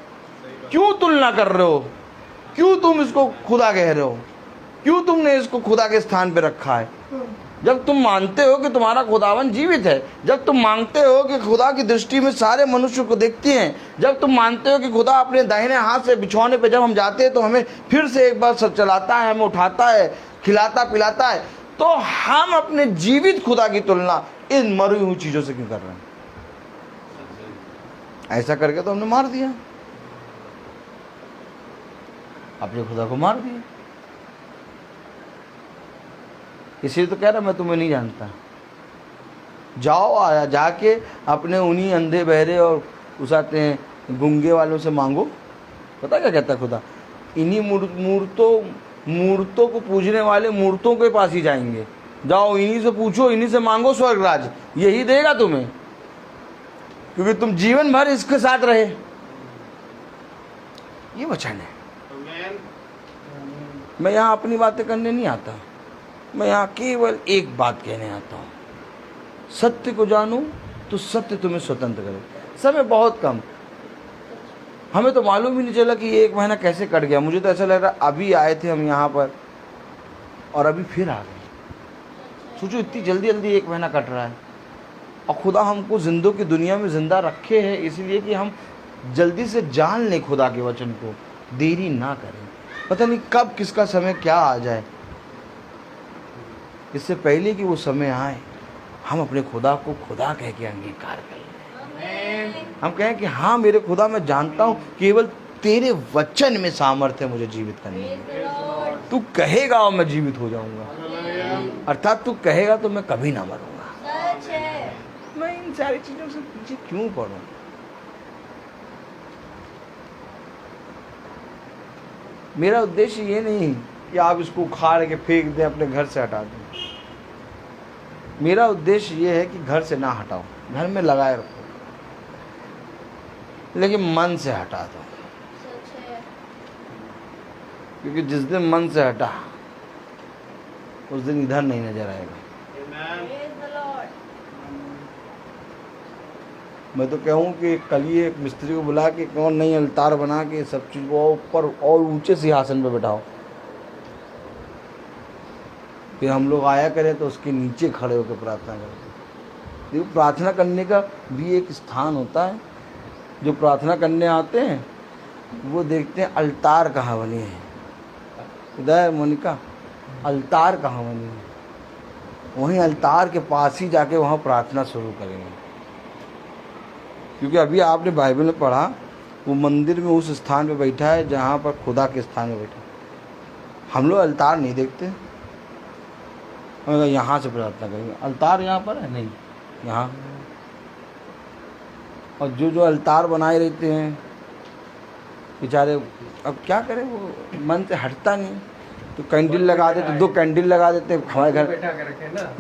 Speaker 4: क्यों तुलना कर रहे हो? क्यों तुम इसको खुदा कह रहे हो? क्यों तुमने इसको खुदा के स्थान पे रखा है? जब तुम मानते हो कि तुम्हारा खुदावन जीवित है, जब तुम मानते हो कि खुदा की दृष्टि में सारे मनुष्य को देखती हैं, जब तुम मानते हो कि खुदा अपने दाहिने हाथ से बिछौने पे जब हम जाते हैं तो हमें फिर से एक बार चलाता है, हमें उठाता है, खिलाता पिलाता है, तो हम अपने जीवित खुदा की तुलना इन मरी हुई चीजों से क्यों कर रहे हैं? ऐसा करके तो हमने मार दिया, अपने खुदा को मार दिया। इसलिए तो कह रहा मैं तुम्हें नहीं जानता। जाओ आया जाके अपने उन्हीं अंधे बहरे और उसाते हैं गूंगे वालों से मांगो। पता क्या कहता खुदा? इन्हीं मूर्तों को पूजने वाले मूर्तों के पास ही जाएंगे। जाओ इन्हीं से पूछो, इन्हीं से मांगो स्वर्ग राज, यही देगा तुम्हें, क्योंकि तुम जीवन भर इसके साथ रहे। ये वचन है। मैं यहाँ अपनी बातें करने नहीं आता, मैं यहाँ केवल एक बात कहने आता हूँ। सत्य को जानो तो सत्य तुम्हें स्वतंत्र करे। समय बहुत कम, हमें तो मालूम ही नहीं चला कि ये 1 महीना कैसे कट गया। मुझे तो ऐसा लग रहा अभी आए थे हम यहाँ पर और अभी फिर आ गए। सोचो इतनी जल्दी जल्दी 1 महीना कट रहा है। और खुदा हमको जिंदों की दुनिया में जिंदा रखे है इसलिए कि हम जल्दी से जान लें खुदा के वचन को, देरी ना करें। पता नहीं कब किसका समय क्या आ जाए। इससे पहले कि वो समय आए हम अपने खुदा को खुदा कह के अंगीकार कर लें। हम कहें कि हाँ मेरे खुदा, मैं जानता हूँ केवल तेरे वचन में सामर्थ्य है मुझे जीवित करने में। तू कहेगा और मैं जीवित हो जाऊंगा, अर्थात तू कहेगा तो मैं कभी ना मरूंगा। मैं इन सारी चीजों से पीछे क्यों पड़ूं? मेरा उद्देश्य ये नहीं कि आप इसको उखाड़ के फेंक दें, अपने घर से हटा दें। मेरा उद्देश्य ये है कि घर से ना हटाओ, घर में लगाए रखो, लेकिन मन से हटा दो। क्योंकि जिस दिन मन से हटा उस दिन इधर नहीं नजर आएगा। मैं तो कहूँ कि कल ही एक मिस्त्री को बुला के कौन नहीं अलतार बना के सब चीज़ को ऊपर और ऊंचे सिंहासन पे बैठाओ, फिर हम लोग आया करें तो उसके नीचे खड़े होकर प्रार्थना करें। देखो प्रार्थना करने का भी एक स्थान होता है। जो प्रार्थना करने आते हैं वो देखते हैं अलतार कहाँ बनी है। उदय मोनिका, अलतार कहाँ बनी है? वहीं अलतार के पास ही जाके वहाँ प्रार्थना शुरू करेंगे। क्योंकि अभी आपने बाइबल में पढ़ा वो मंदिर में उस स्थान पे बैठा है जहाँ पर खुदा के स्थान में बैठा। हम लोग अलतार नहीं देखते, यहाँ से प्रार्थना करेंगे। अलतार यहाँ पर है नहीं, यहाँ। और जो अलतार बनाए रहते हैं बेचारे, अब क्या करें, वो मन से हटता नहीं। तो कैंडल लगा देते, 2 कैंडल लगा देते। हमारे घर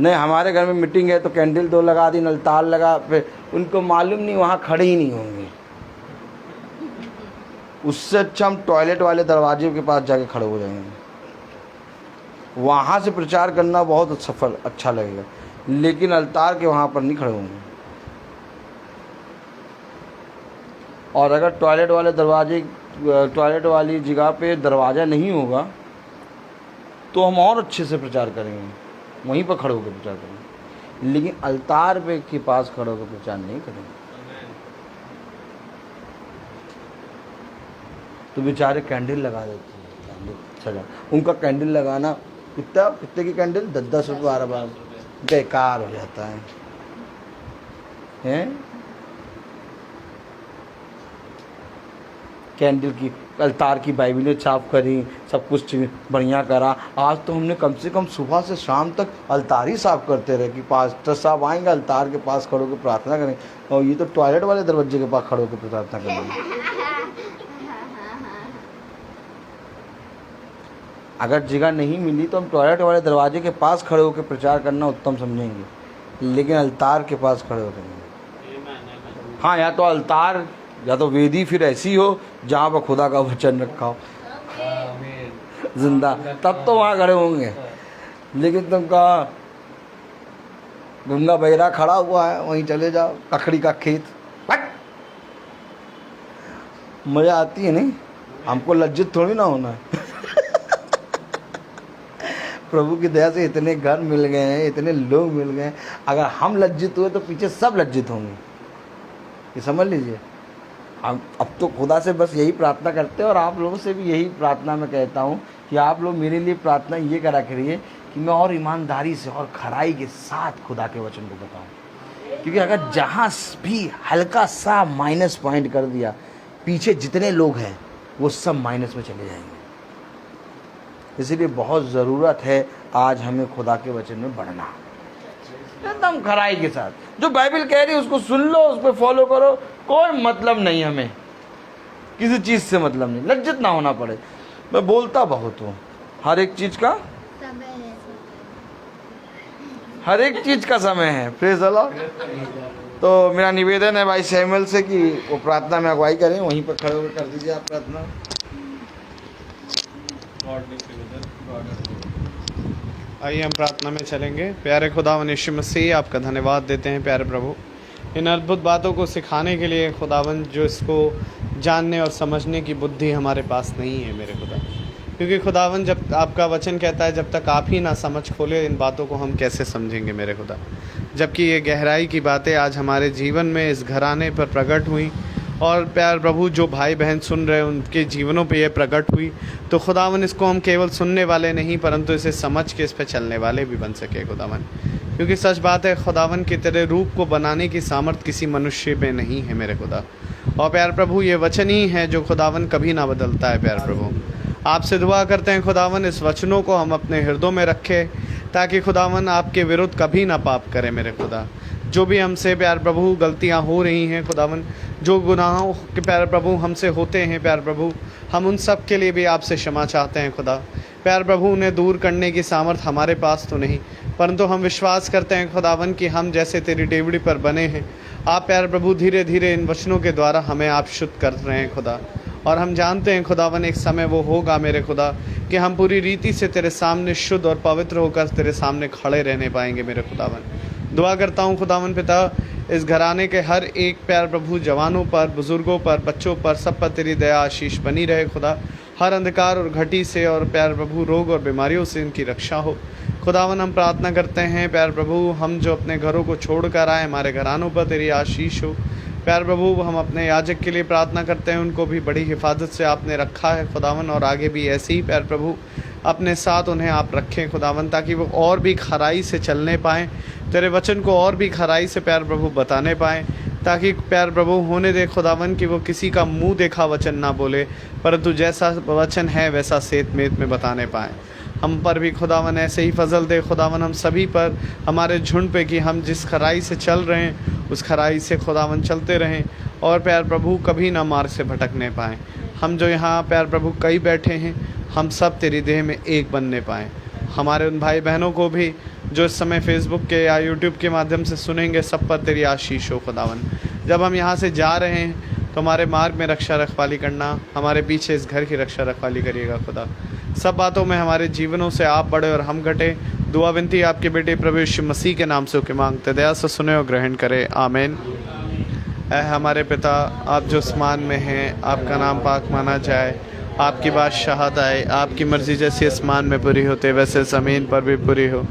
Speaker 4: नहीं, हमारे घर में मीटिंग है तो कैंडल 2 लगा दी, अलतार लगा, फिर उनको मालूम नहीं वहाँ खड़े ही नहीं होंगे। उससे अच्छा हम टॉयलेट वाले दरवाजे के पास जाके खड़े हो जाएंगे। वहाँ से प्रचार करना बहुत सफल अच्छा लगेगा, लेकिन अलतार के वहाँ पर नहीं खड़े होंगे। और अगर टॉयलेट वाले दरवाजे, टॉयलेट वाली जगह पे दरवाज़ा नहीं होगा तो हम और अच्छे से प्रचार करेंगे, वहीं पर खड़े होकर प्रचार करेंगे, लेकिन अलतार पे के पास खड़े होकर प्रचार नहीं करेंगे। तो बेचारे कैंडल लगा देते हैं, कैंडल सजा, उनका कैंडल लगाना कितने की कैंडल 10-10 रुपये 12 बेकार हो जाता है, हैं? कैंडल की अलतार की बाइबलें साफ करी, सब कुछ बढ़िया करा। आज तो हमने कम से कम सुबह से शाम तक अलतार ही साफ करते रहे कि पास्टर साहब आएंगे अलतार के पास खड़े होकर प्रार्थना करें, और ये तो टॉयलेट वाले दरवाजे के पास खड़े होकर प्रार्थना करेंगे। अगर जगह नहीं मिली तो हम टॉयलेट वाले दरवाजे के पास खड़े होकर प्रचार करना उत्तम समझेंगे, लेकिन अलतार के पास खड़े होकर नहीं। हाँ, या तो अलतार या तो वेदी फिर ऐसी हो जहाँ पर खुदा का वचन रखा हो जिंदा, तब तो वहाँ खड़े होंगे। लेकिन तुम कहा गंगा बहरा खड़ा हुआ है, वहीं चले जाओ, ककड़ी का खेत, मजा आती है नहीं? हमको लज्जित थोड़ी ना होना है। प्रभु की दया से इतने घर मिल गए हैं, इतने लोग मिल गए हैं, अगर हम लज्जित हुए तो पीछे सब लज्जित होंगे, ये समझ लीजिए। हम अब तो खुदा से बस यही प्रार्थना करते हैं, और आप लोगों से भी यही प्रार्थना मैं कहता हूँ कि आप लोग मेरे लिए प्रार्थना ये करा करिए कि मैं और ईमानदारी से और खराई के साथ खुदा के वचन को बताऊँ, क्योंकि अगर जहाँ भी हल्का सा माइनस पॉइंट कर दिया, पीछे जितने लोग हैं वो सब माइनस में चले जाएंगे। इसीलिए बहुत ज़रूरत है आज हमें खुदा के वचन में बढ़ना, एकदम खराई के साथ। जो बाइबल कह रही है उसको सुन लो, उस पर फॉलो करो, कोई मतलब नहीं, हमें किसी चीज़ से मतलब नहीं, लज्जित ना होना पड़े। मैं बोलता बहुत हूँ, हर एक चीज़ का हर एक चीज़ का समय है। Praise the Lord. तो मेरा निवेदन है भाई सैमुअल से कि वो प्रार्थना में अगुवाई करें, वहीं पर खड़े होकर कर दीजिए आप प्रार्थना।
Speaker 1: आइए हम प्रार्थना में चलेंगे। प्यारे खुदावन यीशु मसीह, आपका धन्यवाद देते हैं प्यारे प्रभु, इन अद्भुत बातों को सिखाने के लिए खुदावन, जो इसको जानने और समझने की बुद्धि हमारे पास नहीं है मेरे खुदा। क्योंकि खुदावन, जब आपका वचन कहता है जब तक आप ही ना समझ खोले इन बातों को हम कैसे समझेंगे मेरे खुदा। जबकि ये गहराई की बातें आज हमारे जीवन में इस घराने पर प्रकट हुई, और प्यार प्रभु जो भाई बहन सुन रहे हैं उनके जीवनों पे ये प्रकट हुई, तो खुदावन इसको हम केवल सुनने वाले नहीं परंतु इसे समझ के इस पे चलने वाले भी बन सके खुदावन। क्योंकि सच बात है खुदावन कि तेरे रूप को बनाने की सामर्थ किसी मनुष्य में नहीं है मेरे खुदा। और प्यार प्रभु ये वचन ही है जो खुदावन कभी ना बदलता है। प्यार प्रभु आपसे दुआ करते हैं खुदावन इस वचनों को हम अपने हृदयों में रखें, ताकि खुदावन आपके विरुद्ध कभी ना पाप करें मेरे खुदा। जो भी हमसे प्यार प्रभु गलतियां हो रही हैं खुदावन, जो गुनाहों के प्यार प्रभु हमसे होते हैं प्यार प्रभु, हम उन सब के लिए भी आपसे क्षमा चाहते हैं खुदा। प्यार प्रभु उन्हें दूर करने की सामर्थ हमारे पास तो नहीं, परंतु हम विश्वास करते हैं खुदावन कि हम जैसे तेरी डेवड़ी पर बने हैं, आप प्यार प्रभु धीरे धीरे इन वचनों के द्वारा हमें आप शुद्ध कर रहे हैं खुदा। और हम जानते हैं खुदावन एक समय वो होगा मेरे खुदा कि हम पूरी रीति से तेरे सामने शुद्ध और पवित्र होकर तेरे सामने खड़े रहने पाएंगे मेरे खुदावन। दुआ करता हूँ खुदावन पिता, इस घराने के हर एक प्यार प्रभु जवानों पर, बुजुर्गों पर, बच्चों पर, सब पर तेरी दया आशीष बनी रहे खुदा। हर अंधकार और घटी से और प्यार प्रभु रोग और बीमारियों से इनकी रक्षा हो खुदावन। हम प्रार्थना करते हैं प्यार प्रभु, हम जो अपने घरों को छोड़ कर आए, हमारे घरानों पर तेरी आशीष हो प्यार प्रभु। हम अपने याजक के लिए प्रार्थना करते हैं, उनको भी बड़ी हिफाजत से आपने रखा है खुदावन, और आगे भी ऐसे ही प्यार प्रभु अपने साथ उन्हें आप रखें खुदावन, ताकि वो और भी खराई से चलने पाएँ, तेरे वचन को और भी खराई से प्यार प्रभु बताने पाएँ, ताकि प्यार प्रभु होने दे खुदावन कि वो किसी का मुंह देखा वचन ना बोले, परंतु जैसा वचन है वैसा सेत मेत में बताने पाएँ। हम पर भी खुदावन ऐसे ही फजल दे खुदावन, हम सभी पर, हमारे झुंड पे, कि हम जिस खराई से चल रहे हैं उस खराई से खुदावन चलते रहें, और प्यार प्रभु कभी ना मार्ग से भटकने पाएँ। हम जो यहाँ प्यार प्रभु कई बैठे हैं, हम सब तेरी देह में एक बनने पाएँ। हमारे उन भाई बहनों को भी जो इस समय फेसबुक के या यूट्यूब के माध्यम से सुनेंगे, सब पर तेरी आशीष हो खुदावन। जब हम यहाँ से जा रहे हैं तो हमारे मार्ग में रक्षा रखवाली करना, हमारे पीछे इस घर की रक्षा रखवाली करिएगा खुदा। सब बातों में हमारे जीवनों से आप बढ़े और हम घटे। दुआ विनती आपके बेटे प्रभु यीशु मसीह के नाम से मांगते, दया से सुने और ग्रहण करें, आमीन। ऐ हमारे पिता, आप जो आसमान में हैं, आपका नाम पाक माना जाए, आपकी बादशाहत आए, आपकी मर्ज़ी जैसी आसमान में पूरी होती वैसे ज़मीन पर भी पूरी हो।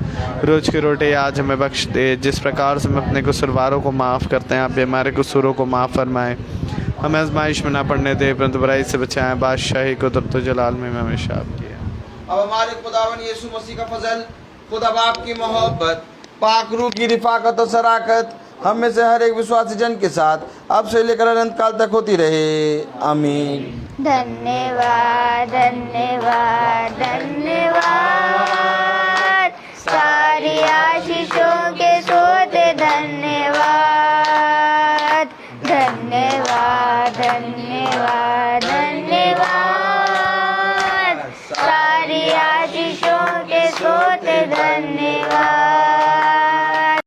Speaker 1: रोज़ की रोटी आज हमें बख्श दे। जिस प्रकार से हम अपने कसूरवारों को माफ़ करते हैं, आप भी हमारे कसूरों को माफ़ फरमाएँ। हमें आजमाइश में ना पड़ने दे, परंतु बुराई से बचाएँ। बादशाही कुदरत व जलाल में हमेशा आपकी है।
Speaker 4: अब हमारे खुदावन यीशु मसीह का फजल, खुदा बाप की मोहब्बत, पाक रूह की रिफाकत और शराकत हम में से हर एक विश्वासी जन के साथ अब से लेकर अनंत काल तक होती रहे। आमीन।
Speaker 3: धन्यवाद धन्यवाद धन्यवाद, सारी आशीषों के सोते धन्यवाद धन्यवाद धन्यवाद।